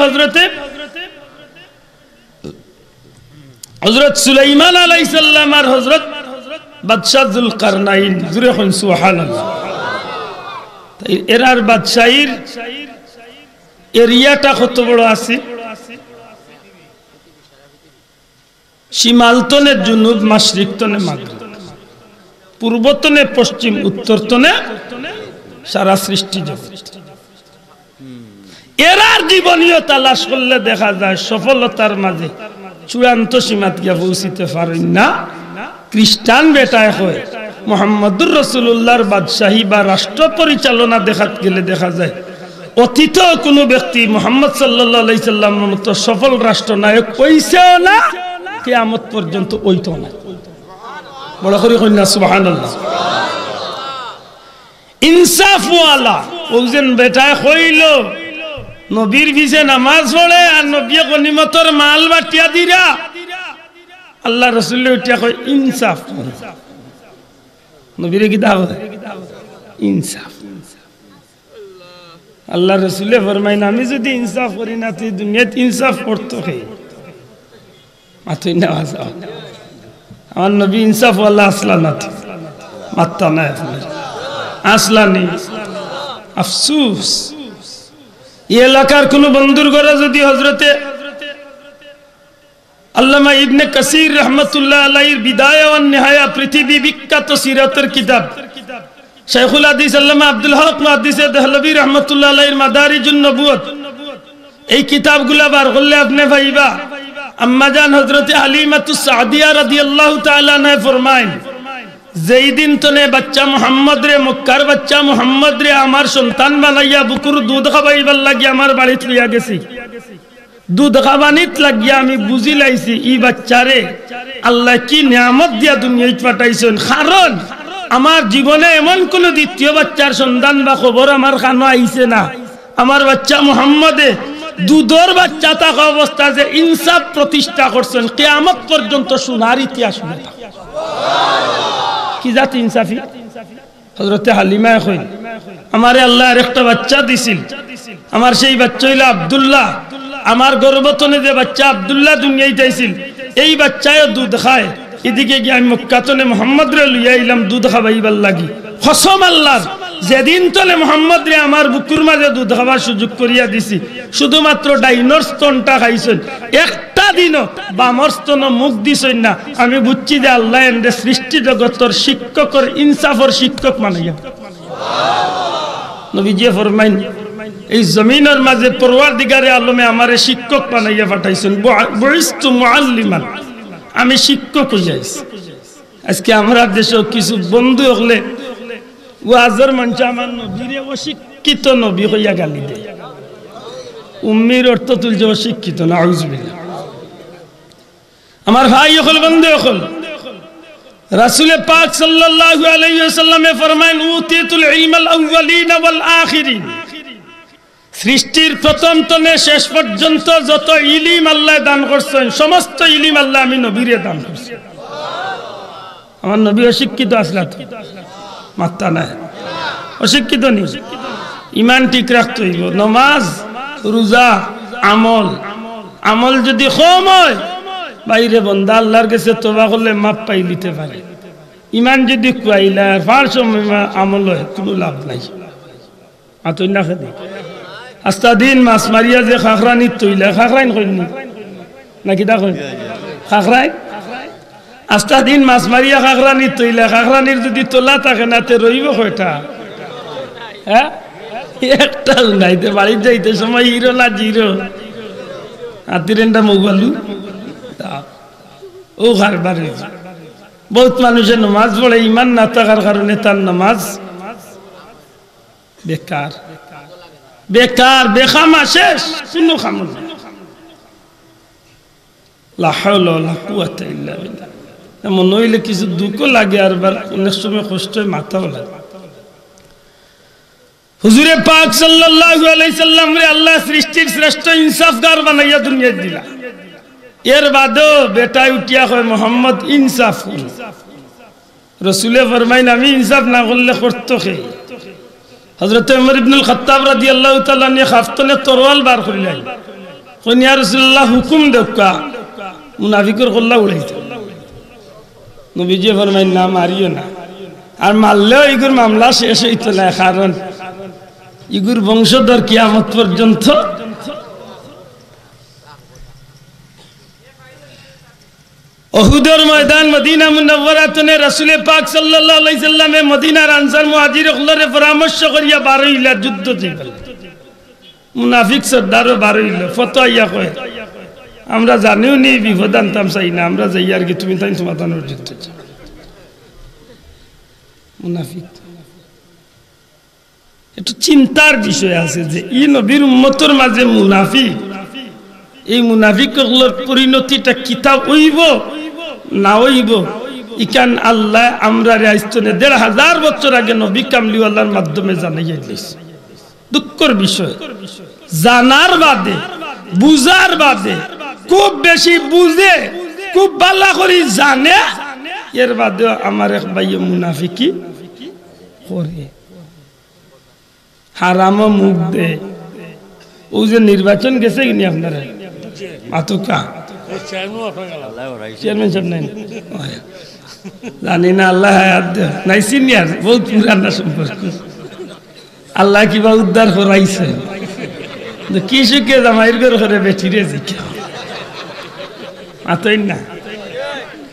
হযরত সুলাইমান আলাইহিস সালাম আর হযরত বাদশাহ যুলকারনাইন জুরে কোন সুবহানাল্লাহ তাই এরার বাদশাহীর এরিয়াটা কত বড় আছে শিমালতনে জুনুব মাশরিকতনে মাগরিব পূর্বতনে পশ্চিম উত্তরতনে সারা সৃষ্টি জগৎ এরার জীবনীয় তালাশ করলে দেখা যায় সফলতার মাঝে চূড়ান্ত সীমাত গিয়া পৌঁছিতে পারেন না খ্রিস্টান বেটায় হয় মুহাম্মদুর রাসূলুল্লাহর বাদশাহী বা রাষ্ট্র পরিচালনা দেখাত গেলে দেখা যায় অতীত কোনো ব্যক্তি মুহাম্মদ সাল্লাল্লাহু আলাইহি সাল্লামের মতো সফল রাষ্ট্রনায়ক হইছেও না কিয়ামত পর্যন্ত হইতো না বড় করে কইনা সুবহানাল্লাহ ইনসাফ ওয়ালা ওজন বেটায় কইল নবীর পিছে নামাজ পড়ে আর নবী গনিমতের মাল বাটিয়া দিরা আল্লাহ রাসূল উঠিয়া কই ইনসাফ নবীরে কি দাও ইনসাফ আল্লাহ রাসূল ফরমাইন আমি যদি ইনসাফ করি না তুই দুনিয়াত ইনসাফ করতে হে মাতুই না আমার নবী ইনসাফ ওয়ালা আসলা না মাত্তা না আসলা নেই আফসোস এই এলাকার কোন বন্ধুর ঘরে যদি হযরতে আল্লামা ইবনে কাসির রাহমাতুল্লাহ আলাইহির বিদায়া ওয়ান নিহায়া পৃথিবী বিখ্যাত সিরাতের কিতাব শাইখুল হাদিস আল্লামা আব্দুল হক মুহাদ্দিসে দেহলভী রাহমাতুল্লাহ আলাইহির মাদারিজুন নবুয়ত এই কিতাবগুলা বার করলে আপনি ভাইবা আম্মা জান হযরতে হালিমাতুস সাদিয়া রাদিয়াল্লাহু তাআলা আনহা ফরমায়েন যেই দিন তনে বাচ্চা মুহাম্মদ রে মক্কার বাচ্চা মুহাম্মদ রে আমার সন্তান বানাইয়া বুকুর দুধ খাবাইবার লাগি আমার বাড়িত লইয়া গেছি দুধ খাবানিত লাগিয়া আমি বুঝি লাইছি ই বাচ্চারে আল্লাহ কি নিয়ামত দিয়া দুনিয়ায় পাঠাইছেন কারণ আমার জীবনে এমন কোন দ্বিতীয় বাচ্চার সন্তান বা খবর আমার কানে আইছে না আমার বাচ্চা মুহাম্মদে দুধর বাচ্চা থাকা অবস্থা যে ইনসাফ প্রতিষ্ঠা করছেন কিয়ামত পর্যন্ত সোনার ইতিহাস শুনে থাকো। কি জাত ইনসাফি? হযরতে হালিমা কইন আমারে আল্লাহ আরেকটা বাচ্চা দিছিল, আমার সেই বাচ্চা হইল আব্দুল্লাহ। আমার গর্ভতনে যে বাচ্চা আব্দুল্লাহ দুনিয়ায় আইছিল, এই বাচ্চায়ও দুধ খায়। এদিকে গিয়ে আমি মক্কাতনে মোহাম্মদ রে লইয়া আইলাম দুধ খাবাইবার লাগি। কসম আল্লাহর, যেদিন তলে মোহাম্মদ রে আমার বুকুর মাঝে দুধ খাবার সুযোগ করিয়া দিছি, শুধুমাত্র ডাইনর স্তনটা খাইছেন, একটা দিনও বামর স্তন মুখ দিছেন না। আমি বুঝছি যে আল্লাহ এন্ডে সৃষ্টি জগতের শিক্ষকর ইনসাফর শিক্ষক মানাইয়া। নবীজি ফরমাইন এই জমিনের মাঝে পরওয়ারদিগারে আলমে আমারে শিক্ষক বানাইয়া পাঠাইছেন। বুইস্তু মুআল্লিমান, আমি শিক্ষক হইয়াছি। আজকে আমরা দেশে কিছু বন্ধু হলে ওয়াজের মঞ্চে আমার নবীরে অশিক্ষিত নবী হইয়া গালি দেয়। উম্মির অর্থ তুলছে অশিক্ষিত, নাউযুবিল্লাহ। আমার ভাই হল বন্ধু হল, রাসূল পাক সাল্লাল্লাহু আলাইহি ওয়াসাল্লামে ফরমায়েন উতিতুল ইলমাল আউয়ালিন ওয়াল আখিরিন। সৃষ্টির প্রথম তনে শেষ পর্যন্ত যত ইলম আল্লাহ দান করছেন, সমস্ত ইলম আল্লাহ আমি নবীরে দান করছি। আমার নবী অশিক্ষিত আসলা তো মাত্তা নাই, অশিক্ষিত নেই। ইমান ঠিক রাখতে হইব। নামাজ, রোজা, আমল, আমল যদি কম হয় বাইরে বন্দা আল্লাহর কাছে তওবা করলে মাপ পাই দিতে পারে। ইমান যদি কুয়াইলা ফার সময় আমল হয় কোনো লাভ নাই। আতই না খেদি আস্তা দিন মাছ মারিয়া যে খাখরানি তৈলা, খাখরাইন কইনি নাকি দা কই খাখরাই, আস্তা দিন মাছ মারিয়া খাখরানি তৈলা, খাখরানির যদি তোলা থাকে না তে রইব কয়টা? হ্যাঁ, একটা নাইতে বাড়ি যাইতে সময় হিরো না জিরো হাতিরেন্ডা মোবাইলু ও খারবার। বহুত মানুষের নামাজ পড়ে ইমান না থাকার কারণে তার নামাজ বেকার, বেকার, বেখামা, শেষ, কোনো খাম না। লা হাওলা ওয়ালা কুওয়াতা ইল্লা বিল্লাহ। এমন হইলে কিছু দুঃখ লাগে, আর অনেক সময় কষ্ট মাথাও লাগে। হুজুরে পাক সাল্লাল্লাহু আলাইহি সাল্লাম রে আল্লাহ সৃষ্টির শ্রেষ্ঠ ইনসাফগার বানাইয়া দুনিয়ায় দিলা। এর বাদেও বেটায় উঠিয়া কয় মোহাম্মদ ইনসাফ। রাসূলে ফরমাইন আমি ইনসাফ না করলে করতো কে? হযরত ওমর ইবনুল খাত্তাব রাদিয়াল্লাহু তাআলা নে খাফতনে তরোয়াল বার করিলেন। কইন ইয়া রাসূলুল্লাহ হুকুম দেওকা, মুনাফিকর কল্লা উড়াইতে। নবীজি ফরমাইন না মারিও না, আর মারলেও ইগুর মামলা শেষ হইতো না, কারণ ইগুর বংশধর কিয়ামত পর্যন্ত উহুদের ময়দান মদিনা মুনাওয়ারাতনে রাসূল পাক সাল্লাল্লাহু আলাইহি সাল্লামে মদিনার আনসার মুহাজির গুলোরে পরামর্শ করিয়া বারইলা যুদ্ধ দিবেন। মুনাফিক সর্দারও বারইলা ফতোয়া কয় আমরা জানিও নি বিপদ আনতাম চাই না, আমরা যাই আর কি তুমি তাই সমাধানের যুদ্ধ চাও। মুনাফিক একটু চিন্তার বিষয় আছে যে ই নবীর উম্মতের মাঝে মুনাফিক, এই মুনাফিকগুলোর পরিণতিটা কিতাব হইব না হইব, ইকান আল্লাহ আমরা আইস্তনে ১৫০০ বছর আগে নবী কামলিওয়ালার মাধ্যমে জানাইয়া দিয়েছে। দুঃখের বিষয়, জানার বাদে, বুঝার বাদে, খুব বেশি বুঝে, খুব ভালো করে জানে, এর বাদেও আমার এক ভাইয়ে মুনাফিকি করে, হারামও মুখ দে। ও যে নির্বাচন গেছে কিনি আপনারা মাতুকা চেয়ারম্যান সাহেব নাই জানি না, আল্লাহ নাই সিনিয়র, বহুত পুরানা সম্পর্ক। আল্লাহ কিবা উদ্ধার করাইছে, কি সুখে জামাইর ঘর করে বেঠিরে জিজ্ঞা মাতই না।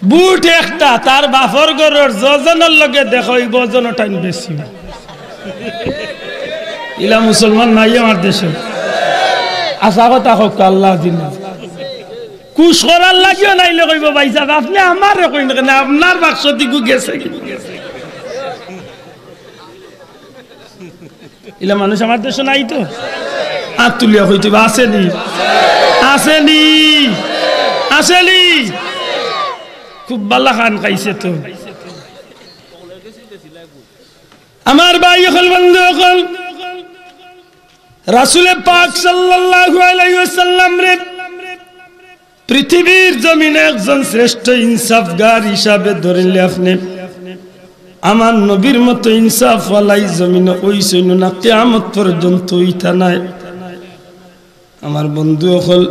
বুট একটা তার বাপর ঘরের যজনের লগে দেখো বজন টাইম বেশি। ইলা মুসলমান নাই আমার দেশে, আশা কথা হোক আল্লাহ দিন কুশ করার লাগিও নাইলে কইব ভাই সাহেব আপনি আমার কই না, আপনার বাক্স দিকু গেছে। ইলা মানুষ আমার দেশে নাই তো, হাত তুলিয়া হইতে আসেনি, আসেনি, আসেনি, খুব বালা খান খাইছে তো। আমার ভাই হল বন্ধু হল রাসূল পাক সাল্লাল্লাহু আলাইহি ওয়াসাল্লাম রে পৃথিবীর জমিনে একজন শ্রেষ্ঠ ইনসাফগার হিসাবে ধরলে আপনি আমার নবীর মতো ইনসাফ ওয়ালাই জমিনে ওই সৈন্য না কিয়ামত পর্যন্ত ইতা নাই। আমার বন্ধু হল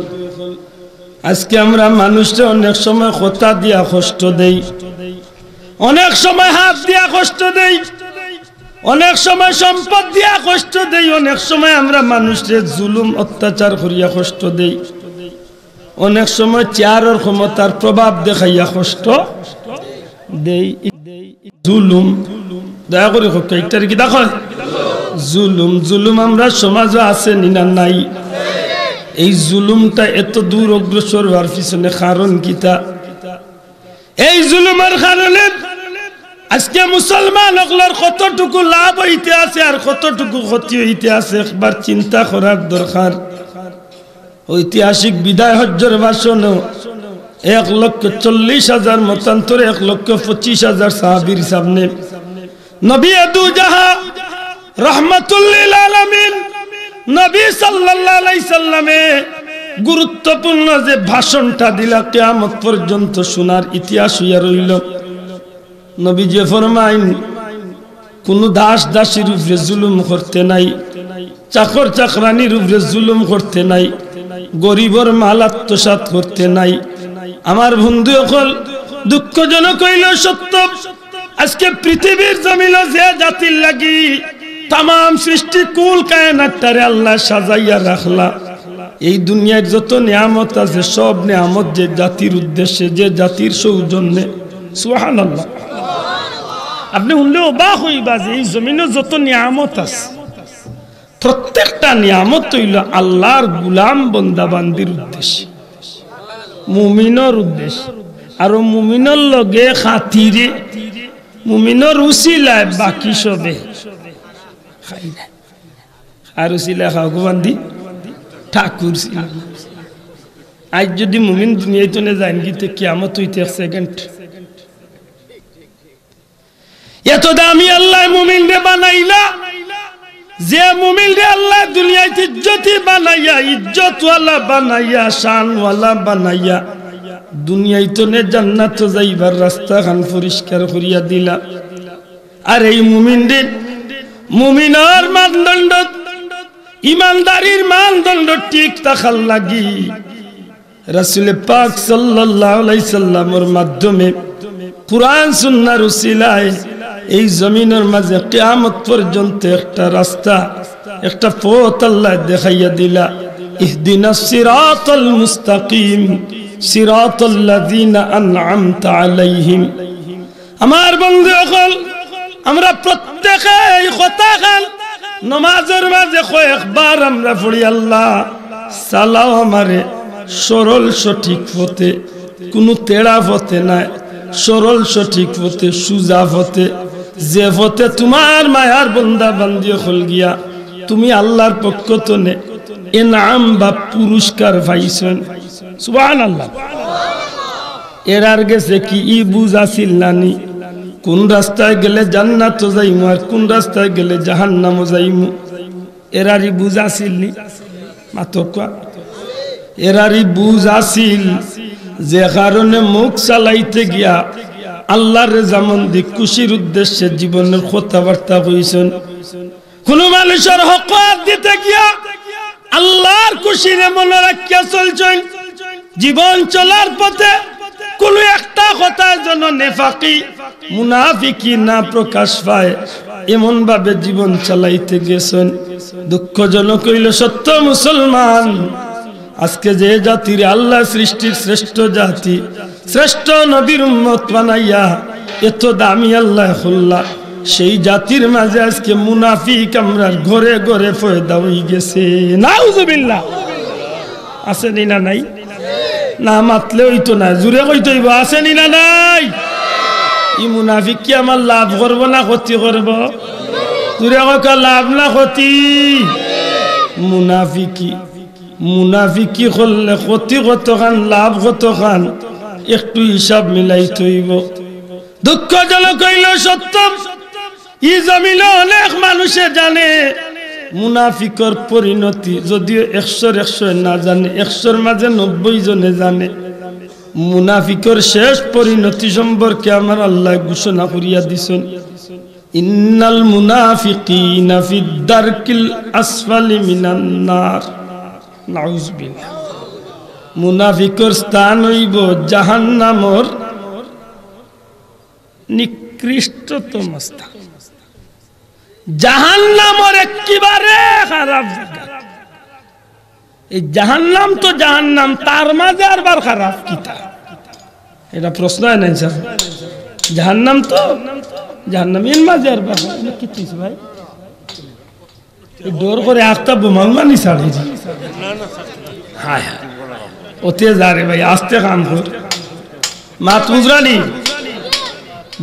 আজকে আমরা মানুষকে অনেক সময় কথা দিয়া কষ্ট দেই, অনেক সময় হাত দিয়া কষ্ট দেই, অনেক সময় সম্পদ দিয়া কষ্ট দেই, অনেক সময় আমরা মানুষের জুলুম অত্যাচার করিয়া কষ্ট দেই, অনেক সময় চেয়ারের ক্ষমতার প্রভাব দেখাইয়া কষ্ট দেই। জুলুম দয়া করে এইটার কি দেখো জুলুম, জুলুম আমরা সমাজে আছে নিনা নাই? এই জুলুমটা এত দূর অগ্রসর হওয়ার পিছনে কারণ কিতা? এই জুলুমের কারণে আজকে মুসলমান হকলার কতটুকু লাভ হইতে আছে আর কতটুকু ক্ষতি হইতে আছে একবার চিন্তা করার দরকার। ঐতিহাসিক বিদায় হজ্জের ভাষণে 1,40,000 মতান্তরে 1,25,000 সাহাবীর সামনে নবী দু জাহা রাহমাতুল লিল আলামিন নবী সাল্লাল্লাহু আলাইহি সাল্লামে গুরুত্বপূর্ণ যে ভাষণটা দিলা কিয়ামত পর্যন্ত শোনার ইতিহাস হইয়া রইল। নবীজি ফরমাইন কোন দাস দাসীর উপরে জুলুম করতে নাই, চাকর চাকরানির উপরে জুলুম করতে নাই, গরিবর মাল আত্মসাৎ করতে নাই। আমার বন্ধু সকল দুঃখজনক হইল সত্য, আজকে পৃথিবীর জমিনে যে জাতির লাগি তাম সৃষ্টি কুল কায়নাতটারে আল্লাহ সাজাইয়া রাখলা, এই দুনিয়ার যত নিয়ামত আছে সব নিয়ামত যে জাতির উদ্দেশ্যে, যে জাতির সৌজন্যে। সুবহানাল্লাহ। আপনি শুনলে অবাক হইবা যে এই জমিনে যত নিয়ামত আছে প্রত্যেকটা নিয়ামত হইল আল্লাহর গুলাম বন্দা বান্দির উদ্দেশ্যে, মুমিনের উদ্দেশ্যে। আর মুমিনের লগে খাতিরে মুমিনের উসিলায় বাকি সবে খাই না। আর উসিলায় খাও বান্দি ঠাকুর ছিল। আজ যদি মুমিন দুনিয়ায় তো না যান গিতে কিয়ামত হইতে 1 সেকেন্ড। এত দামি আল্লাহ মুমিন রে বানাইলা, যে মুমিন রে আল্লাহ দুনিয়ায় ইজ্জতি বানাইয়া, ইজ্জতওয়ালা বানাইয়া, শানওয়ালা বানাইয়া দুনিয়ায় তো নে জান্নাত যাইবার রাস্তা খান পরিষ্কার করিয়া দিলা। আর এই মুমিন রে মুমিনার মানদণ্ড, ইমানদারির মানদণ্ড ঠিক থাকার লাগি রাসূল পাক সাল্লাল্লাহু আলাইহি সাল্লামের মাধ্যমে কুরআন সুন্নাহর উসিলায় এই জমিনের মাঝে কিয়ামত পর্যন্ত একটা রাস্তা, একটা পথ আল্লাহ দেখাইয়া দিলা। ইহদিনাস সিরাতাল মুস্তাকিম সিরাতাল লাযিনা আন'আমতা আলাইহিম। আমার বন্ধু সকল আমরা প্রত্যেকে এই কথা খান নামাজের মাঝে কয়েকবার আমরা পড়ি, আল্লাহ চালাও আমারে সরল সঠিক পথে, কোনো তেড়া পথে নাই, সরল সঠিক পথে, সুজা পথে, যে পথে তোমার মায়ার বন্দা বান্দি হল গিয়া তুমি আল্লাহর পক্ষ থেকে ইনাম বা পুরস্কার পাইছেন। সুবহানাল্লাহ। এর আর গেছে কি ই বুঝাছিল নানি কোন রাস্তায় গেলে জান্নাত যাইমু আর কোন রাস্তায় গেলে জাহান্নাম যাইমু, এরারই বুঝাছিল নি মাতকা। এরারই বুঝাছিল যে কারণে মুখ চালাইতে গিয়া আল্লাহর রেজামন্দি খুশির উদ্দেশ্যে জীবনের কথাবার্তা কইছেন। কোন মানুষের হক দিতে গিয়া আল্লাহর খুশিরে মনে রাখিয়া চলছেন। জীবন চলার পথে কোন একটা কথার জন্য নেফাকি মুনাফিকি না প্রকাশ পায় এমন ভাবে জীবন চালাইতে গেছেন। দুঃখজনক হইল সত্য মুসলমান, আজকে যে জাতির আল্লাহ সৃষ্টির শ্রেষ্ঠ জাতি, শ্রেষ্ঠ নবীর উম্মত বানাইয়া এত দামি আল্লাহ খুল্লা, সেই জাতির মাঝে আজকে মুনাফিক আমরার ঘরে ঘরে পয়দা হয়ে গেছে। নাউজুবিল্লাহ। আসেনি না নাই? না মাতলে হইতো না, জুড়ে কইতে হইব। আসেনি না নাই? ই মুনাফিক কি আমার লাভ করবো না ক্ষতি করব? জুড়ে কা লাভ না ক্ষতি? মুনাফিকি করলে ক্ষতি কত খান লাভ কত খান একটু হিসাব মিলাইতে হইব। দুঃখজনক হইল সত্য, ই জমিনে অনেক মানুষে জানে মুনাফিকর পরিণতি যদিও 100 না জানে, 100 মাঝে 90 জনে জানে। মুনাফিকর শেষ পরিণতি সম্পর্কে আমার আল্লাহ ঘোষণা করিয়া দিছেন, ইন্নাল মুনাফিকিনা ফিদ দারকিল আসফালি মিনান নার। নাউযুবিল্লাহ। মুনাফিকর স্থান হইব জাহান্নামর নিকৃষ্টতম স্থান, জাহান্নামর একেবারে খারাপ জায়গা। এই জাহান্নাম তো জাহান্নাম, তার মাঝে আরবার খারাপ কিতা? এটা প্রশ্ন হয় নাই স্যার? জাহান্নাম তো জাহান্নাম, এর মাঝে আরবার কি কিছু ভাই ডোর করে আস্তা বোমানি ছাড়ি। হায় হায়, ওতে যা রে ভাই, আস্তে কাম কর। মাত বুঝরানি,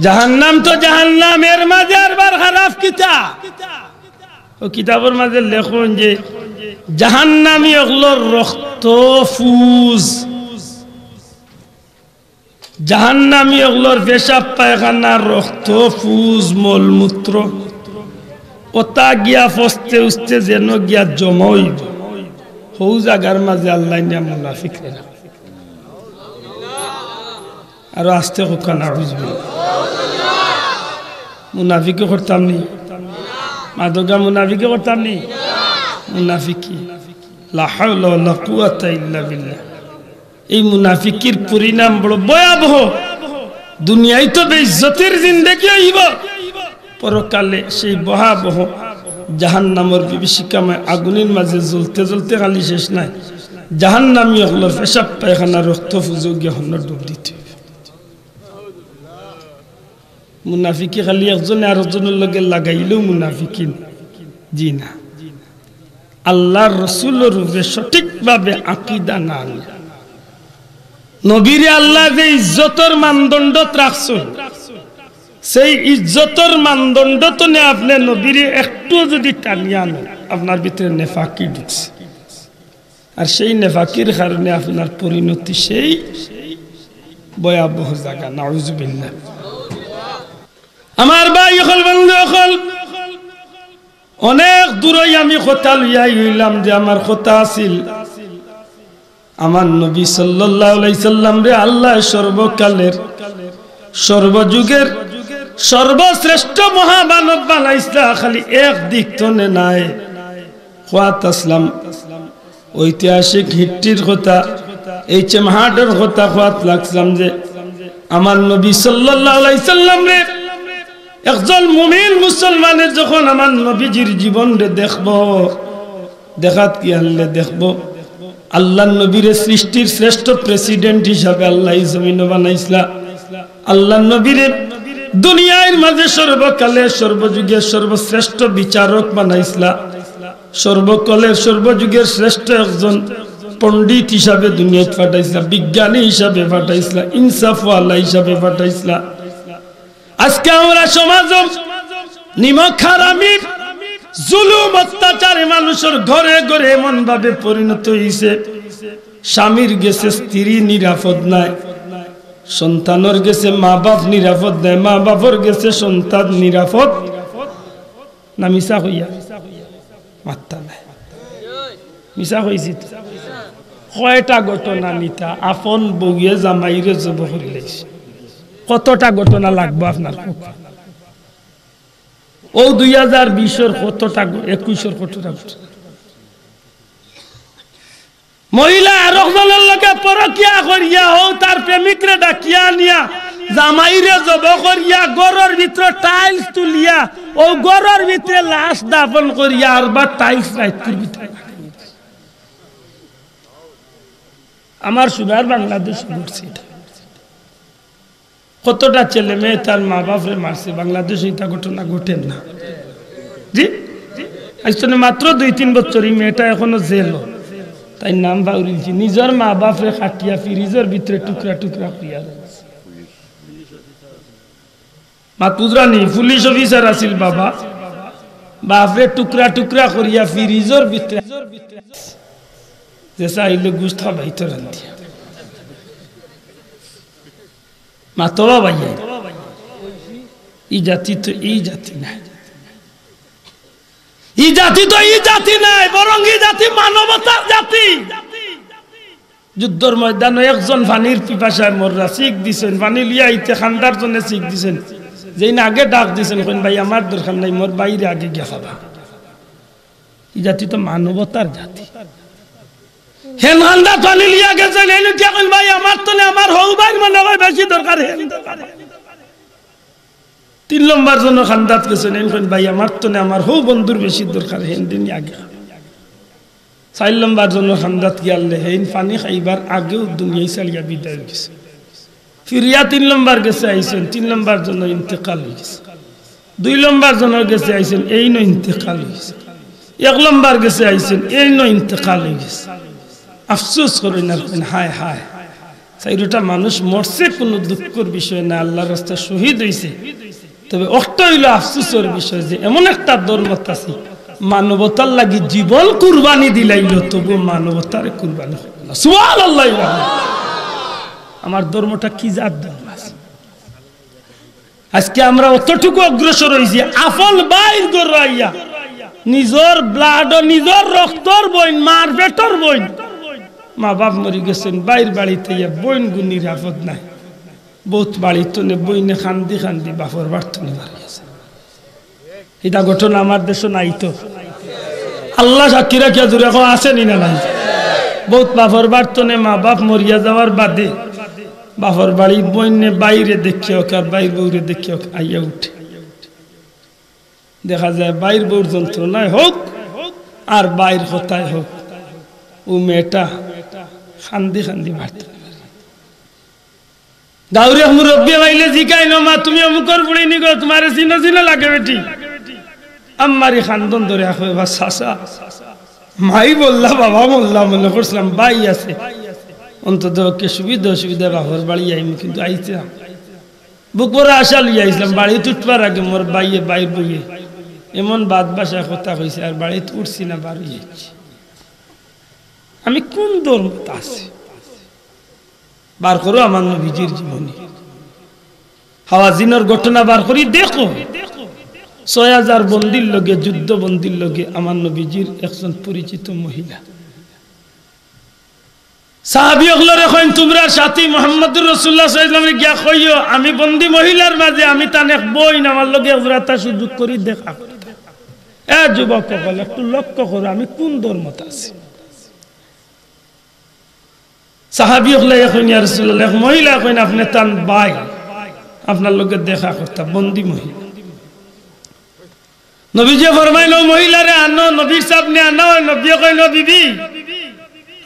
জাহান্নাম তো জাহান্নাম, এর মাঝে আরবার খারাপ কিতা? ও কিতাবের মাঝে লেখুন যে জাহান্নামী ওগুলোর রক্ত ফুজ, জাহান্নামী ওগুলোর পেশাব পায়খানা রক্ত ফুজ মলমূত্র ওটা গিয়া ফস্তে উস্তে যেন গিয়া জমা হইব। হৌ জাগার মাঝে আল্লাহ নিয়া মুনাফিকরা আরো আস্তে হোকা না বুঝবে। মুনাফিকে করতাম নি, মাদকা মুনাফিকে করতাম নি। মুনাফিকি লা হাওলা ওয়ালা কুওয়াতা ইল্লা বিল্লাহ। এই মুনাফিকির পরিণাম বড় ভয়াবহ। দুনিয়ায় তো বেইজ্জতের জিন্দেগি হইব, পরকালে সেই ভয়াবহ জাহান্নামের বিভীষিকাময় আগুনের মাঝে জ্বলতে জ্বলতে খালি শেষ নাই। জাহান্নামী হলো পেশাব পায়খানা রক্ত ফুজো গিয়ে হন্য ডুব দিতে। মুনাফিকি খালি একজনে আরেকজনের লগে লাগাইলেও মুনাফিকি জি না। আল্লাহর রাসূলের রূপে সঠিকভাবে আকীদা না নিয়ে নবীরে আল্লাহ যে ইজ্জতের মানদণ্ড রাখছেন, সেই ইজ্জতের মানদণ্ড তো নে আপনি নবীরে একটু যদি টানিয়ে আনেন, আপনার ভিতরে নেফাকি ঢুকছে। আর সেই নেফাকির কারণে আপনার পরিণতি সেই ভয়াবহ জায়গা। নাউযুবিল্লাহ। আমার ভাই হল বন্ধু হল, অনেক দূরে আমি কথা লইয়াই হইলাম যে আমার কথা আছিল আমার নবী সাল্লাল্লাহু আলাইহি সাল্লাম রে আল্লাহ সর্বকালের সর্বযুগের সর্বশ্রেষ্ঠ মহামানব বানাইছে। খালি এক দিক তো নাই, ওয়াত আসলাম ঐতিহাসিক হিস্ট্রির কথা, এইচএম হার্টের কথা ওয়াত লাগলাম যে আমার নবী সাল্লাল্লাহু আলাইহি সাল্লাম রে একজন মুমিন মুসলমানের যখন আমার নবীজির জীবন রে দেখব, দেখাত কি আল্লাহ দেখব আল্লাহ নবীর সৃষ্টির শ্রেষ্ঠ প্রেসিডেন্ট হিসাবে আল্লাহ জমিন বানাইছিলা। আল্লাহ নবীর দুনিয়ার মাঝে সর্বকালের সর্বযুগের সর্বশ্রেষ্ঠ বিচারক বানাইছিলা, সর্বকালের সর্বযুগের শ্রেষ্ঠ একজন পণ্ডিত হিসাবে দুনিয়ায় পাঠাইছিলা, বিজ্ঞানী হিসাবে পাঠাইছিলা, ইনসাফওয়ালা হিসাবে পাঠাইছিলা। আজকে আমরা সমাজ নিমক হারামি জুলুম অত্যাচারে মানুষের ঘরে ঘরে এমন ভাবে পরিণত হইছে, স্বামীর গেছে স্ত্রী নিরাপদ নাই, সন্তানের গেছে মা বাপ নিরাপদ নাই, মা বাপর গেছে সন্তান নিরাপদ না। মিশা হইয়া মাত্তা নাই, মিশা হইছি। কয়টা ঘটনা নিতা আপন বউয়ে জামাইরে জব করে লাইছে, কতটা ঘটনা লাগবে আপনার? ও 2020 কতটা, 21 কতটা মহিলা আরেকজনের লগে পরকিয়া করিয়া ও তার প্রেমিকরে ডাকিয়া নিয়া জামাইরে জব করিয়া গরর ভিতরে টাইলস তুলিয়া ও গরর ভিতরে লাশ দাফন করিয়া আর বা টাইলস রাইতের ভিতরে। আমার সুনার বাংলাদেশ ঘটছে। কতটা ছেলে মেয়ে তার মা বাপরে মারছে, বাংলাদেশে এটা ঘটনা ঘটেন না জি। আজ মাত্র 2-3 বছর এই মেয়েটা এখনো জেল, তাই নাম বাউরিলছি। নিজের মা বাপরে খাটিয়া ফ্রিজের ভিতরে টুকরা টুকরা করিয়া মাতুজরানি পুলিশ অফিসার আছিল বাবা, বাপরে টুকরা টুকরা করিয়া ফ্রিজের ভিতরে যে চাইলে গুস্ত খাবাইতো রান্ধিয়া মাতবা ভাইয়া। এই জাতি তো এই জাতি না। এই জাতি তো এই জাতি নাই, বরং এই জাতি মানবতার জাতি। যুদ্ধর ময়দানে একজন পানির পিপাসায় মররা শিখ দিছেন, পানি লিয়া ইতে খান্দার জন্য শিখ দিছেন, যেই না আগে ডাক দিছেন কোন ভাই আমার দরকার নাই, মোর বাইরে আগে গিয়া খাবা। এই জাতি তো মানবতার জাতি। হেন খান্দা পানি লিয়া গেছেন, হেন কি কোন ভাই আমার তো না, আমার হউ ভাই মনে হয় বেশি দরকার, হেন দরকার। 3 নম্বর জন্য খান্দাত গেছেন, হেন কোন ভাই আমার তো না, আমার হউ বন্ধুর বেশি দরকার, হেন দিন আগে। 4 নম্বর জন্য খান্দাত গিয়ালে হেন পানি খাইবার আগেও দুনিয়ায় চালিয়া বিদায় গেছে। ফিরিয়া 3 নম্বর গেছে আইছেন, 3 নম্বর জন্য ইন্তেকাল হয়ে গেছে। 2 নম্বর জন্য গেছে আইছেন, এই ন ইন্তেকাল হয়ে গেছে। 1 নম্বর গেছে আইছেন, এই ন ইন্তেকাল হয়ে গেছে। আফসোস করেন আর হায় হায়, চাইরোটা মানুষ মরছে কোনো দুঃখের বিষয় না, আল্লাহর রাস্তায় শহীদ হয়েছে। তবে একটা হইল আফসোসের বিষয় যে এমন একটা ধর্মত আছে মানবতার লাগি জীবন কুরবানি দিলাইল, তবু মানবতার কুরবানি হইল না। সুবহানাল্লাহ। আমার ধর্মটা কি জাত ধর্ম আছে? আজকে আমরা অতটুকু অগ্রসর হয়েছি, আফল বাইর গড়াইয়া নিজের ব্লাড ও নিজের রক্তর বইন, মার পেটর বইন, মা বাপ মরি গেছেন, বাইর বাড়িতে বইন গু নিরাপদ নাই, বহুত বাড়িতে বইনে খান্দি খান্দি বাপর বার্তনে মারা গেছে। এটা ঘটনা আমার দেশে নাই তো, আল্লাহ সাক্ষী রাখিয়া দূরে এখন আসেনি না নাই। বহুত বাপর বার্তনে মা বাপ মরিয়া যাওয়ার বাদে বাপর বাড়ি বইনে বাইরে দেখে হোক আর বাইর বউরে দেখে হোক আইয়া উঠে, দেখা যায় বাইর বউর যন্ত্রণায় হোক আর বাইর কথায় হোক, ও মেয়েটা খান্দি খান্দি বাড়তে দাউরে মুরব্বী মাইলে জিকাই ন মা তুমি অমুকর বুড়ি নি গো, তোমার চিনা চিনা লাগে বেটি, আম্মারি খান্দন ধরে আসবে বা চাচা মাই বললা বাবা বললাম, মনে করছিলাম বাই আছে, অন্তত ওকে সুবিধা অসুবিধা বাবার বাড়ি আইম, কিন্তু আইছিলাম বুক বড় আশা লইয়া আইসলাম। বাড়িতে উঠবার আগে মোর বাইয়ে বাইর বইয়ে এমন বাদ বাসা কথা কইছে, আর বাড়িতে উঠছি না, বাড়ি যাচ্ছি। আমি কোন ধর্মত আছি বার করো আমার নবীজির জীবনী, হাওয়াজিনের ঘটনা বার করি দেখো। 6000 বন্দির লগে, যুদ্ধ বন্দির লগে আমার নবীজির একজন পরিচিত মহিলা সাহাবী হলরে কইন, তোমরা সাথী মুহাম্মদুর রাসূলুল্লাহ সাল্লাল্লাহু আলাইহি ওয়াসাল্লাম গিয়া কইও আমি বন্দি মহিলার মাঝে আমি তানে বইন আমার লগে হযরতা সুযোগ করি দেখা। এ যুবক সকল একটু লক্ষ্য করো আমি কোন ধর্মত আছি। সাহাবী হলে কইন ইয়া রাসূলুল্লাহ, মহিলা কইন আপনি তান ভাই আপনার লগে দেখা করতা, বন্দি মহিলা। নবীজি ফরমাইলো মহিলারে আনো, নবীর সামনে আনো। নবী কইল বিবি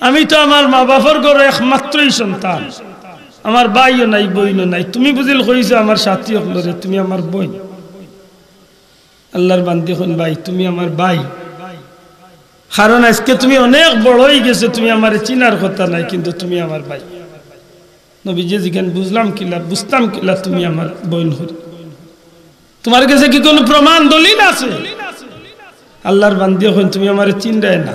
আমি তো আমার মা বাবার ঘরে একমাত্রই সন্তান, আমার ভাইও নাই বইনও নাই, তুমি বুঝিল কইছো আমার সাথী হলরে তুমি আমার বই। আল্লাহর বান্দি হন ভাই তুমি আমার ভাই, কারণ আজকে তুমি অনেক বড় হয়ে গেছো, তুমি আমার চিনার কথা নাই, কিন্তু তুমি আমার ভাই। নবীজি জিজ্ঞান বুঝলাম কিলা, বুঝতাম কিলা তুমি আমার বোন হরি, তোমার কাছে কি কোনো প্রমাণ দলিল আছে? আল্লাহর বান্দি হন তুমি আমার চিন্তায় না,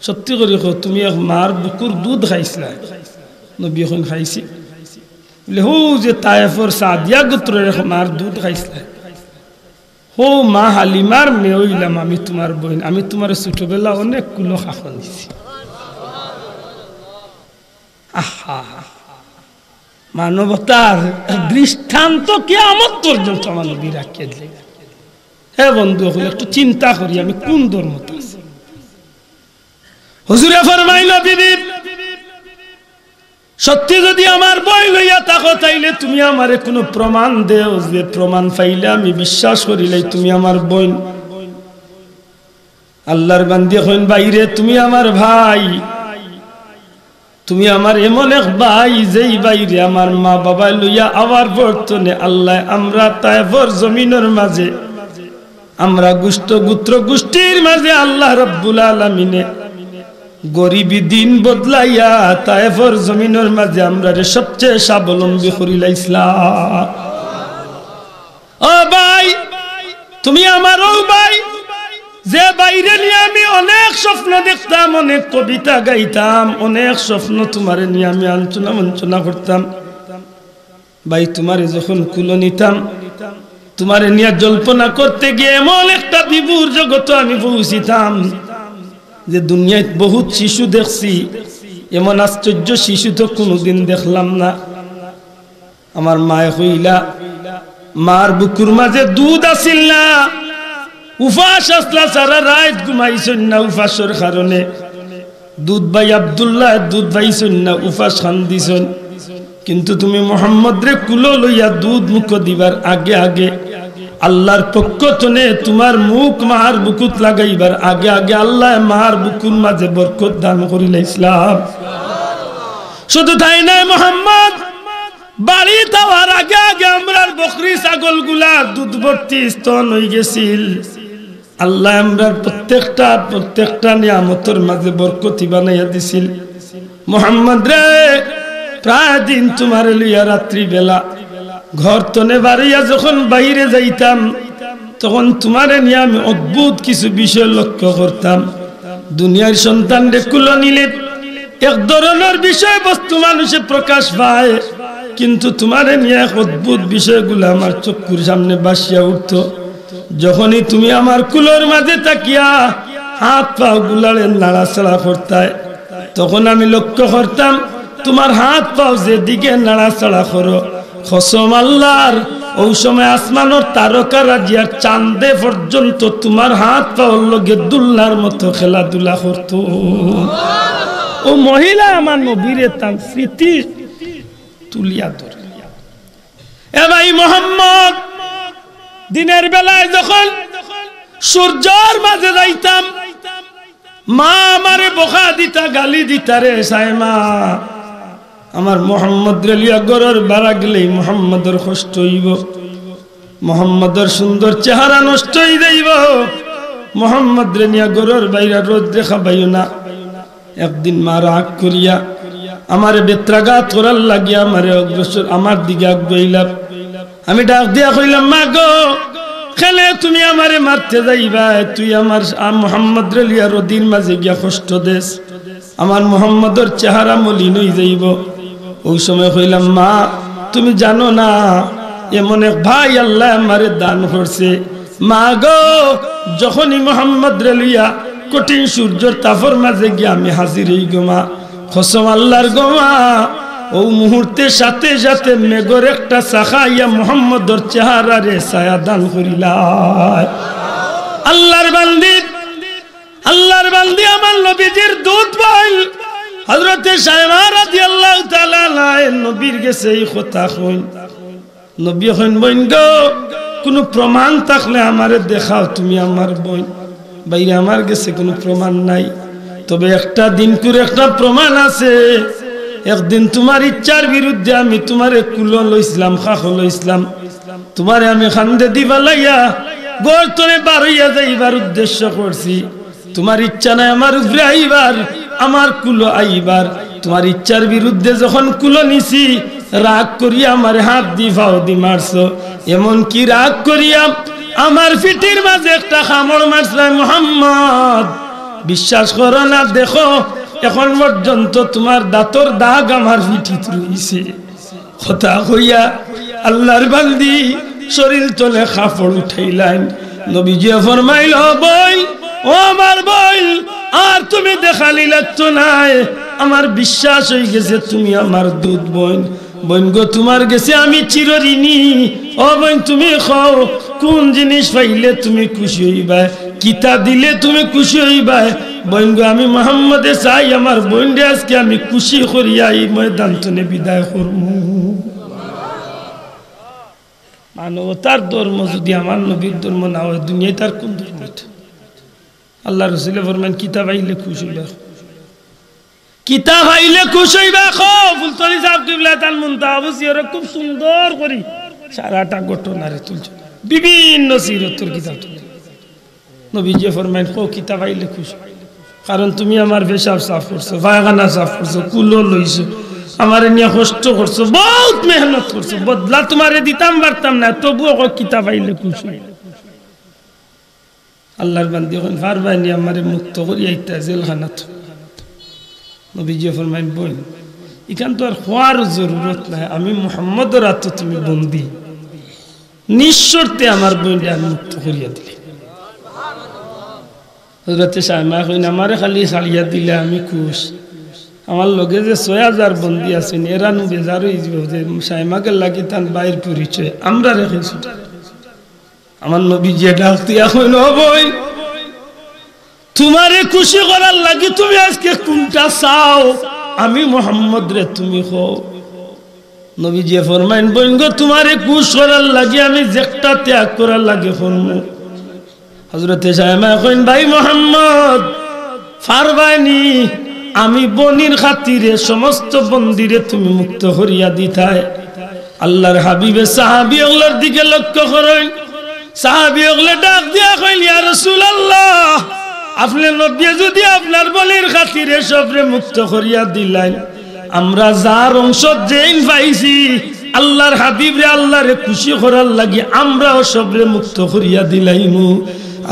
সত্যি করে তুমি মার বুকুর দুধ খাইছিলা? নবী এখন খাইছি। বলে হো যে তায়েফর সাদিয়া গোত্রের মার দুধ খাইছিলা, হো মা হালিমার মেয়ে হইলাম আমি তোমার বোন, আমি তোমার ছোটবেলা অনেক কুলো খাখন দিছি। আহা মানবতার দৃষ্টান্ত কিয়ামত পর্যন্ত আমার নবী রাখিয়ে দিলেন। হে বন্ধু হলে একটু চিন্তা করি আমি কোন ধর্মত আছি। হুজুরে ফরমাইল বিবি সত্যি যদি আমার বই লইয়া থাকো তাইলে তুমি আমারে কোনো প্রমাণ দেও, যে প্রমাণ পাইলে আমি বিশ্বাস করিলাই তুমি আমার বোন। আল্লাহর বান্দি হইন বাইরে তুমি আমার ভাই, তুমি আমার এমন এক ভাই যেই বাইরে আমার মা বাবা লইয়া আবার বর্তনে আল্লাহ আমরা তায়েফর জমিনের মাঝে আমরা গোষ্ঠ গোত্র গোষ্ঠীর মাঝে আল্লাহ রাব্বুল আলামিনে গরিবী দিন বদলাইয়া তায়েফর জমিনের মাঝে আমরা সবচেয়ে স্বাবলম্বী করিলাইছিলাম। ও ভাই তুমি আমার ও ভাই যে বাইরে নিয়ে আমি অনেক স্বপ্ন দেখতাম, অনেক কবিতা গাইতাম, অনেক স্বপ্ন তোমারে নিয়ে আমি আলোচনা মঞ্চনা করতাম। ভাই তোমারে যখন কুলো নিতাম তোমারে নিয়ে জল্পনা করতে গিয়ে এমন একটা বিভুর জগৎ আমি পৌঁছিতাম যে দুনিয়ায় বহুত শিশু দেখছি, এমন আশ্চর্য শিশু তো কোনোদিন দেখলাম না। আমার মায়ে হইলা মার বুকুর মাঝে দুধ আসিল না, উফাস আসলা, সারা রাত ঘুমাইছেন না উফাসের কারণে। দুধ ভাই আব্দুল্লাহ দুধ পাইছেন না, উফাস খান দিছেন। কিন্তু তুমি মোহাম্মদ রে কুলো লইয়া দুধ মুখ দিবার আগে আগে আল্লাহর পক্ষ থেকে তোমার মুখ মার বুকুত লাগাইবার আগে আগে আল্লাহ মার বুকুর মাঝে বরকত দান করিলে ইসলাম। শুধু তাই নয়, মোহাম্মদ বাড়ি যাওয়ার আগে আগে আমরার বকরি ছাগল গুলা দুধ ভর্তি স্তন হয়ে গেছিল। আল্লাহ আমরার প্রত্যেকটা নিয়ামতের মাঝে বরকতি বানাইয়া দিছিল। মোহাম্মদ রে প্রায় দিন তোমার লইয়া রাত্রি বেলা ঘর তনে বাড়িয়া যখন বাইরে যাইতাম তখন তোমারে নিয়ে আমি অদ্ভুত কিছু বিষয় লক্ষ্য করতাম। দুনিয়ার সন্তান রে কুলো নিলে এক ধরনের বিষয়বস্তু মানুষে প্রকাশ পায়, কিন্তু তোমারে নিয়ে এক অদ্ভুত বিষয়গুলো আমার চক্ষুর সামনে বাসিয়া উঠত। যখনই তুমি আমার কুলোর মাঝে তাকিয়া হাত পা গুলারে নাড়াচাড়া করতায়, তখন আমি লক্ষ্য করতাম তোমার হাত পাও যেদিকে নাড়াচাড়া করো, কসম আল্লাহর ওই সময় আসমানোর তারকা রাজিয়ার চাঁদে পর্যন্ত তোমার হাত পাওয়ার লগে দুল্লার মতো খেলাধুলা করত। ও মহিলা আমার নবীরে তার স্মৃতি তুলিয়া ধরে। এ ভাই মোহাম্মদ, দিনের বেলায় যখন সূর্যের মাঝে যাইতাম মা আমারে বকা দিতা, গালি দিতা, রে সাইমা আমার মোহাম্মদ রেলিয়া গরর বাড়া গেলেই মোহাম্মদের কষ্ট হইব, মোহাম্মদের সুন্দর চেহারা নষ্ট হয়ে যাইব, মোহাম্মদ রে নিয়া গরর বাইরা রোদ দেখা পাইও না। একদিন মা রাগ করিয়া আমারে বেত্রাঘাত করার লাগিয়া আমারে অগ্রসর আমার দিকে আগাইলাম। আমি ডাক দিয়া কইলাম, মা গো, খেলে তুমি আমারে মারতে যাইবা, তুই আমার মোহাম্মদ রে লিয়া রোদির মাঝে গিয়া কষ্ট দেস, আমার মোহাম্মদের চেহারা মলিন হয়ে যাইব। ওই সময় কইলাম, মা তুমি জানো না এমন এক ভাই আল্লাহ আমারে দান করছে। মা গো, যখনই মোহাম্মদ রে লইয়া কঠিন সূর্যের তাপর মাঝে গিয়া আমি হাজির হই গো মা, কসম আল্লাহর গো মা, ও মুহূর্তের সাথে সাথে মেঘর একটা শাখা ইয়া মোহাম্মদর চেহারা রে ছায়া দান করিলাম। আল্লাহর বান্দি আমার নবীজির দুধ পাইল হযরতে সায়মা রাদিয়াল্লাহু তাআলা নবীর গেছে এই কথা কইন। নবী কইন, বোন গো, কোনো প্রমাণ থাকলে আমারে দেখাও, তুমি আমার বোন। বাইরে আমার গেছে কোনো প্রমাণ নাই, তবে একটা দিন করে একটা প্রমাণ আছে। একদিন তোমার ইচ্ছার বিরুদ্ধে আমি তোমারে কুলো লইছিলাম, খাখো লইছিলাম, তোমারে আমি খান্দে দিবা লাইয়া গর্তনে বার হইয়া যাইবার উদ্দেশ্য করছি। তোমার ইচ্ছা নাই আমার উপরে আইবার, আমার কুলো আইবার। তোমার ইচ্ছার বিরুদ্ধে যখন কুলো নিছি, রাগ করিয়া আমার হাত দি ফাও দি মারছো, এমন কি রাগ করিয়া আমার ফিটির মাঝে একটা খামড় মারছিলাম। মুহাম্মদ, বিশ্বাস করো না, দেখো এখন পর্যন্ত তোমার দাঁতর দাগ আমার পিঠিত রইছে। কথা কইয়া আল্লাহর বান্দি শরীর তলে কাপড় উঠাইলেন। নবীজি ফরমাইল, বইল ও আমার বইল, আর তুমি দেখালি লাগতো নাই, আমার বিশ্বাস হয়ে গেছে তুমি আমার দুধ বোন। বোন গো, তোমার গেছে আমি চিরঋণী। ও বোন, তুমি খাও কোন জিনিস পাইলে তুমি খুশি হইবা, কিতা দিলে তুমি খুশি হইবা। বোন গো, আমি মুহাম্মদে চাই আমার বোন রে আজকে আমি খুশি করিয়া এই ময়দান তনে বিদায় করব। মানবতার ধর্ম যদি আমার নবীর ধর্ম না হয়, দুনিয়ায় তার কোন ধর্ম? আল্লাহ রাসূলে ফরমান, কিতাব আইলে খুশি হইবা, কিতাব আইলে খুশি হইবা। ফুলতলি সাহেব কিবলা তার মুনতাবসির খুব সুন্দর করি সারাটা ঘটনারে তুলছে, বিভিন্ন সিরতের কিতাব তুলছে। নবীজি ফরমান, কিতাব আইলে খুশি, কারণ তুমি আমার পেশাব সাফ করছো, পায়খানা সাফ করছো, কুলো লইছো, আমার নিয়ে কষ্ট করছো, বহুত মেহনত করছো, বদলা তোমারে দিতাম পারতাম না, তবুও কিতাব আইলে খুশি। আল্লাহর বান্দি এখন ফারবানি আমারে মুক্ত করি আইতা জেলখানাত। নবীজি ফরমাইন, বোন এখান তো আর হওয়ার জরুরত নাই, আমি মুহাম্মদের হাতে তুমি বন্দি। নিঃশর্তে আমার বোনটা মুক্ত করিয়া দিলে। হযরতে শাইমা কইন আমারে খালি ছাড়িয়া দিলে আমি খুশ। আমার লগে যে ৬০০০ বন্দী আছেন এরা নু বেজার হয়ে যাব যে শাইমাকে লাগি তান বাইর পরিচয় আমরা রেখেছি। আমার নবী যে ডাক দিয়া কইন ও বই তোমারে খুশি করার লাগি তুমি আজকে কোনটা চাও? আমি মুহাম্মদ রে তুমি কও। নবী যে ফরমাইন বইন গো তোমারে খুশ করার লাগি আমি যেটা ত্যাগ করার লাগে ফরমু। হযরতে শাইমা কইন ভাই মুহাম্মদ ফারবানি আমি বনির খাতিরে সমস্ত বন্দিরে তুমি মুক্ত করিয়া দিতাই। আল্লাহর হাবিবে সাহাবী ওগুলোর দিকে লক্ষ্য করেন। সাহাবী ওগুলো ডাক দিয়া কইল ইয়া রাসূলুল্লাহ আপনি নবী যদি আপনার বনির খাতিরে সবরে মুক্ত করিয়া দিলেন আমরা যার অংশ জেন পাইছি আল্লাহর হাবিবরে আল্লাহরে খুশি করার লাগি আমরাও সবরে মুক্ত করিয়া দিলাইমু।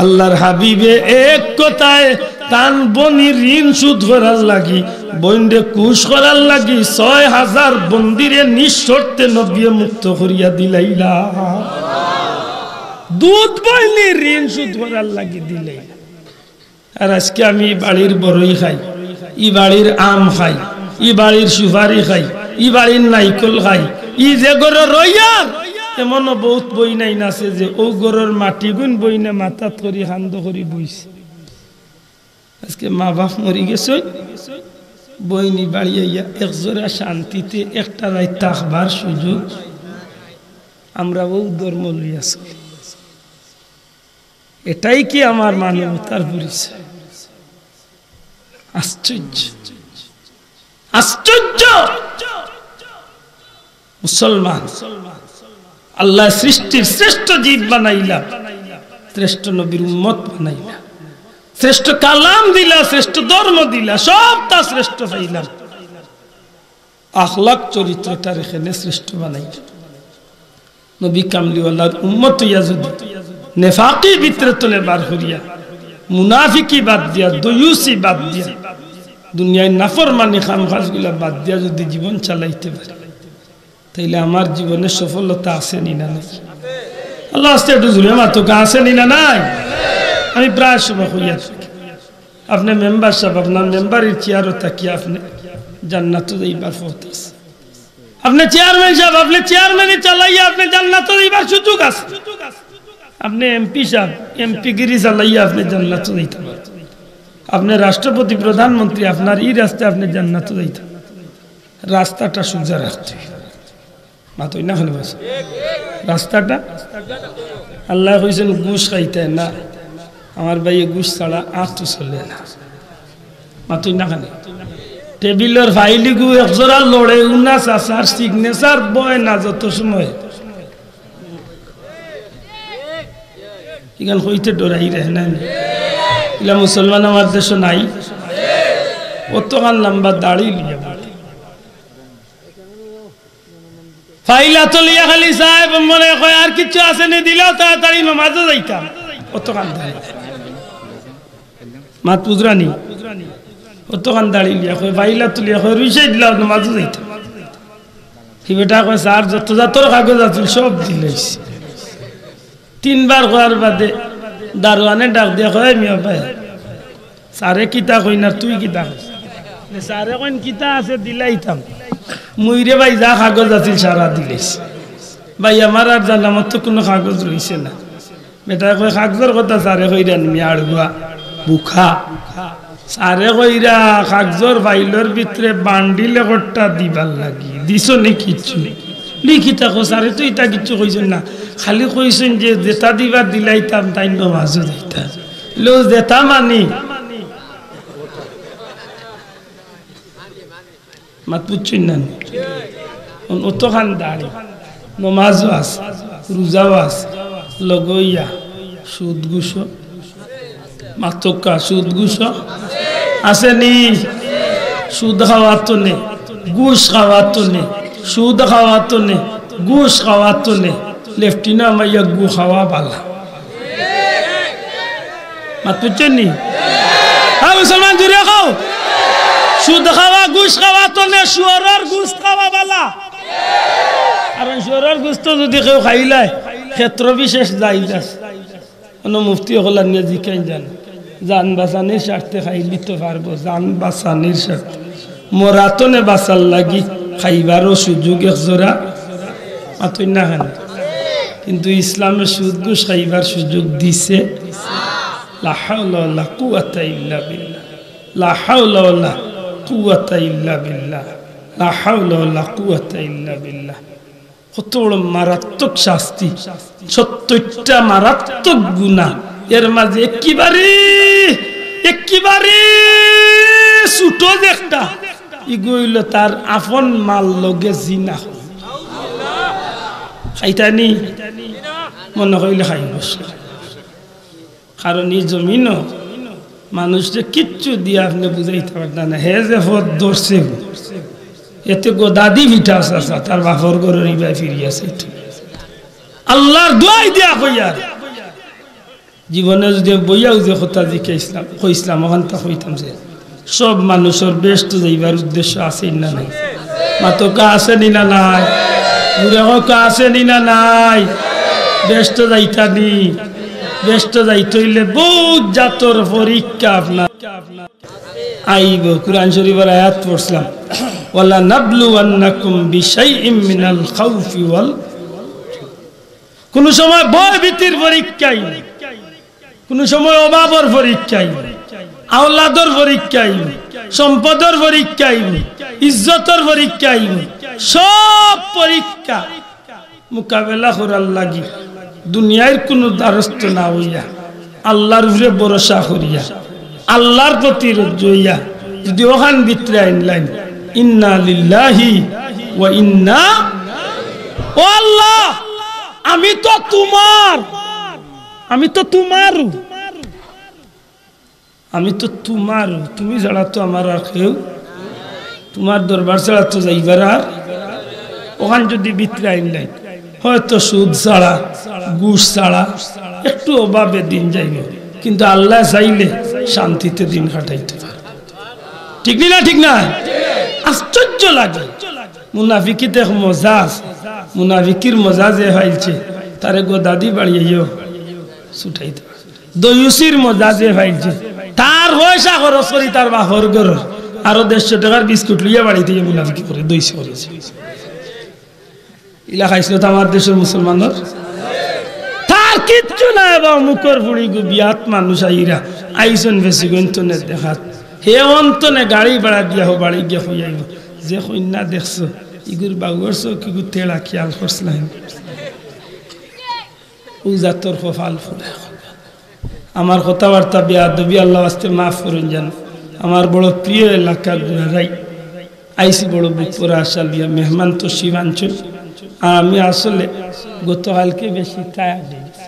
আল্লাহর হাবিবে এক কথায় তান বনির ঋণ শোধ করার লাগি বইনরে খুশ করার লাগি ৬০০০ বন্দিরে নিঃশর্তে নবী মুক্ত করিয়া দিলাইলা। দুধ বইনের ঋণ শোধ করার লাগি দিলাইলা। আর আজকে আমি বাড়ির বড়ই খাই, ই বাড়ির আম খাই, ই বাড়ির সুপারি খাই, ই বাড়ির নাইকল খাই, ই যে গরো রইয়ার এমনও বহুত বই নাই নাছে যে ও গরুর মাটি গুণ বই না মাথাত করি হান্দ করি বইছে। আজকে মা বাপ মরি গেছে বইনি বাড়ি আইয়া একজোড়া শান্তিতে একটা রাত থাকবার সুযোগ আমরা ও ধর্ম লইয়াছ। এটাই কি আমার মানবতার পরিচয়? আশ্চর্য আশ্চর্য। মুসলমান আল্লাহ সৃষ্টির শ্রেষ্ঠ জীব বানাইলা, শ্রেষ্ঠ নবীর উম্মত বানাইলা, শ্রেষ্ঠ কালাম দিলা, শ্রেষ্ঠ ধর্ম দিলা, সবটা শ্রেষ্ঠ পাইলাম। আখলাক চরিত্রটা রেখে শ্রেষ্ঠ বানাইলা। নবী কামলিওয়ালার উম্মত হইয়া যদি নেফাকি ভিতরে তলে বার করিয়া মুনাফিকি বাদ দিয়া দয়ুসি বাদ দিয়া দুনিয়ায় নাফরমানি খামখাজগুলা বাদ দিয়া যদি জীবন চালাইতে পারে তাইলে আমার জীবনে সফলতা আসেনি না নাই? আল্লাহ আস্তে একটু জুড়ে মাতুকা আসেনি না নাই? আমি প্রায় সময় হইয়া থাকি আপনি মেম্বার সাহেব আপনার মেম্বারের চেয়ারও থাকি আপনি জান্নাত যাইবার পথ আছে। আপনি চেয়ারম্যান সাহেব আপনি চেয়ারম্যানই চালাইয়া আপনি জান্নাত যাইবার সুযোগ আছে। আপনি এমপি সাহেব এমপিগিরি চালাইয়া আপনি জান্নাত যাইতে পারেন। আপনি রাষ্ট্রপতি প্রধানমন্ত্রী আপনার এই রাস্তায় আপনি জান্নাত যাইতে রাস্তাটা সোজা রাখতে মাতই না খালি বাস রাস্তাটা আল্লাহ কইছেন ঘুষ খাইতে না। আমার ভাই ঘুষ ছাড়া আর তো চলে না মাতই না খালি টেবিলের ফাইলি গু একজোড়া লড়ে উনা চাচার সিগনেচার বয় না যত সময় ইগান হইতে ডরাই রে না ইলা মুসলমান আমার দেশ নাই অতখান লম্বা দাড়ি লিয়া ফাইলা তো লিয়া খালি সাহেব মনে কয় আর কিছু আছে নি দিলাও তাড়াতাড়ি নামাজে যাইতাম অতখান দাড়ি মাত পুজরানি অতখান দাড়ি লিয়া কয় ফাইলা তো লিয়া কয় রুইসাই দিলাও নামাজে যাইতাম। কি বেটা কয় স্যার যত যতর কাগজ আছে সব দিলাইছি। 3 বার করার বাদে দারোয়ানে ডাক দিয়া কয় মিয়া ভাই সারে কিতা কই না তুই কিতা সারে কইন কিতা আছে দিলাইতাম মুইরে ভাই যা কাগজ আছিল সারা দিলাইছি ভাই আমার আর জানামত তো কোনো কাগজ রইছে না। বেটা কয় কাগজের কথা সারে কইরা নিমি আড়গুয়া বুখা সারে কইরা কাগজর ফাইলের ভিতরে বান্ডিলে কট্টা দিবার লাগি দিছো নি কিচ্ছু লিখিতা কো সারে তো ইটা কিচ্ছু কইছেন না খালি কইছেন যে যেটা দিবার দিলাইতাম তাই নামাজও দিতা লো যেটা মানি মাত পুচ্ছেন না অতখান দাঁড়ি নমাজও আছে রোজাও আছে লগইয়া সুদ ঘুষ মাতকা সুদ ঘুষ আছে নি সুদ খাওয়া তো নে ঘুষ খাওয়া তো নে সুদ খাওয়া তো নে ঘুষ খাওয়া তো নে লেফটিনা মাইয়া গু খাওয়া বালা মাত পুচ্ছেন নি হ্যাঁ মুসলমান জুড়ে খাও সুদ খাওয়া ঘুষ খাওয়া তো নে শুয়োরের ঘুষ খাওয়া বালা কারণ শুয়োরের ঘুষ তো যদি কেউ খাইলায় ক্ষেত্র বিশেষ জায়গা কোনো মুফতি হলার নিয়ে জিকাই জান জান বাঁচানির স্বার্থে খাইলি তো পারবো জান বাঁচানির স্বার্থে মরাতনে বাঁচার লাগি খাইবারও সুযোগ একজোড়া আতই না খান কিন্তু ইসলামের সুদ ঘুষ খাইবার সুযোগ দিছে লা হাওলা ওয়ালা কুওয়াতা ইল্লা বিল্লাহ লা হাওলা ওয়ালা কুওয়াতা ইল্লা বিল্লাহ লা হাওলা ওয়ালা কুওয়াতা ইল্লা বিল্লাহ কত বড় মারাত্মক শাস্তি ৭০টা মারাত্মক গুনাহ এর মাঝে একেবারে ছোট একটা ইগইল তার আপন মাল লগে জিনা খাইতানি মনে হইলে খাইব কারণ এই জমিনও মানুষকে কিচ্ছু দিয়ে আপনি বুঝাইতে পারতেন না হে যে ফদ ধরছে এতে গোদাদি মিঠা আছে তার বাপর ঘরের ইবাই ফিরিয়াছে আল্লাহর দোয়াই দিয়া কইয়া জীবনে যদি বইয়াও যে কথা জিকে ইসলাম কইসলাম ওখান তা কইতাম যে সব মানুষের ব্যস্ত যাইবার উদ্দেশ্য আছে না নাই মাতকা আছে না নাই বুড়া আছে না নাই ব্যস্ত যাইতানি ব্যস্ত যাইতে হইলে বহুত জাতর পরীক্ষা আপনার আইব কুরআন শরীফের আয়াত পড়ছিলাম ওয়ালা নাবলুওয়ান্নাকুম বিশাইইম মিনাল খাউফি ওয়াল কোন সময় ভয় ভীতির পরীক্ষাই কোন সময় অভাবের পরীক্ষাই আওলাদর পরীক্ষাই সম্পদের পরীক্ষাই ইজ্জতের পরীক্ষাই সব পরীক্ষা মোকাবেলা করার লাগি দুনিয়ার কোন দ্বারস্থ না হইয়া আল্লাহর উপরে ভরসা করিয়া আল্লাহর প্রতি রজ্জইয়া যদি ওখান ভিতরে আইনলাইন ইন্না লিল্লাহি ওয়া ইন্না ও আল্লাহ আমি তো তোমার তুমি ছাড়া তো আমার আর কেউ তোমার দরবার ছাড়া তো যাইবার আর ওখান যদি ভিতরে আইনলাইন হয়তো সুদ ছাড়া ঘুষ ছাড়া একটু অভাবে দিন যাইবে কিন্তু আল্লাহ চাইলে শান্তিতে দিন কাটাইতে পারে ঠিক না আশ্চর্য লাগে মুনাফিকিতে মজা আছে মুনাফিকির মজা যে হয়েছে তারে গোদাদি বাড়িয়েও ছুটাইতে দয়ুসির মজা যে হয়েছে তার পয়সা খরচ করি তার বাহর ঘর আরো 150 টাকার বিস্কুট লইয়া বাড়িতে মুনাফিকি করে দইছে করেছে ইলা খাইছিল তো আমার দেশের মুসলমানের তার কিচ্ছু নাই বা মুখর ফুড়ি বিয়াত মানুষ আইরা আইসন বেশি গন্তনে দেখাত হে অন্তনে গাড়ি ভাড়া দিয়া হো বাড়ি গিয়া হই আইব যে কন্যা দেখছো ইগুর বাগুরছো কিগু তেড়া খেয়াল করছিলাম ও জাতর ফল ফুলে আমার কথাবার্তা বেয়াদবি আল্লাহ আস্তে মাফ করুন যেন আমার বড় প্রিয় এলাকা গুড়ারাই আইসি বড় বুকপুরা আসালিয়া মেহমান তো শিবাঞ্চল আর আমি আসলে গতকালকে বেশি টায়ার্ড হয়েছি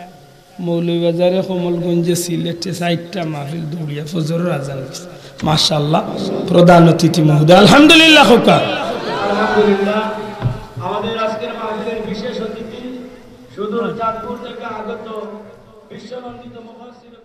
মৌলভীবাজারে কমলগঞ্জে সিলেটে 4টা মাহফিল দৌড়িয়া ফজরের আজান দিছে মাশাআল্লাহ প্রধান অতিথি মহোদয় আলহামদুলিল্লাহ খোকা আলহামদুলিল্লাহ আমাদের আজকের মাহফিলের বিশেষ অতিথি সুদূর চাঁদপুর থেকে আগত বিশ্বনন্দিত মুফাসসির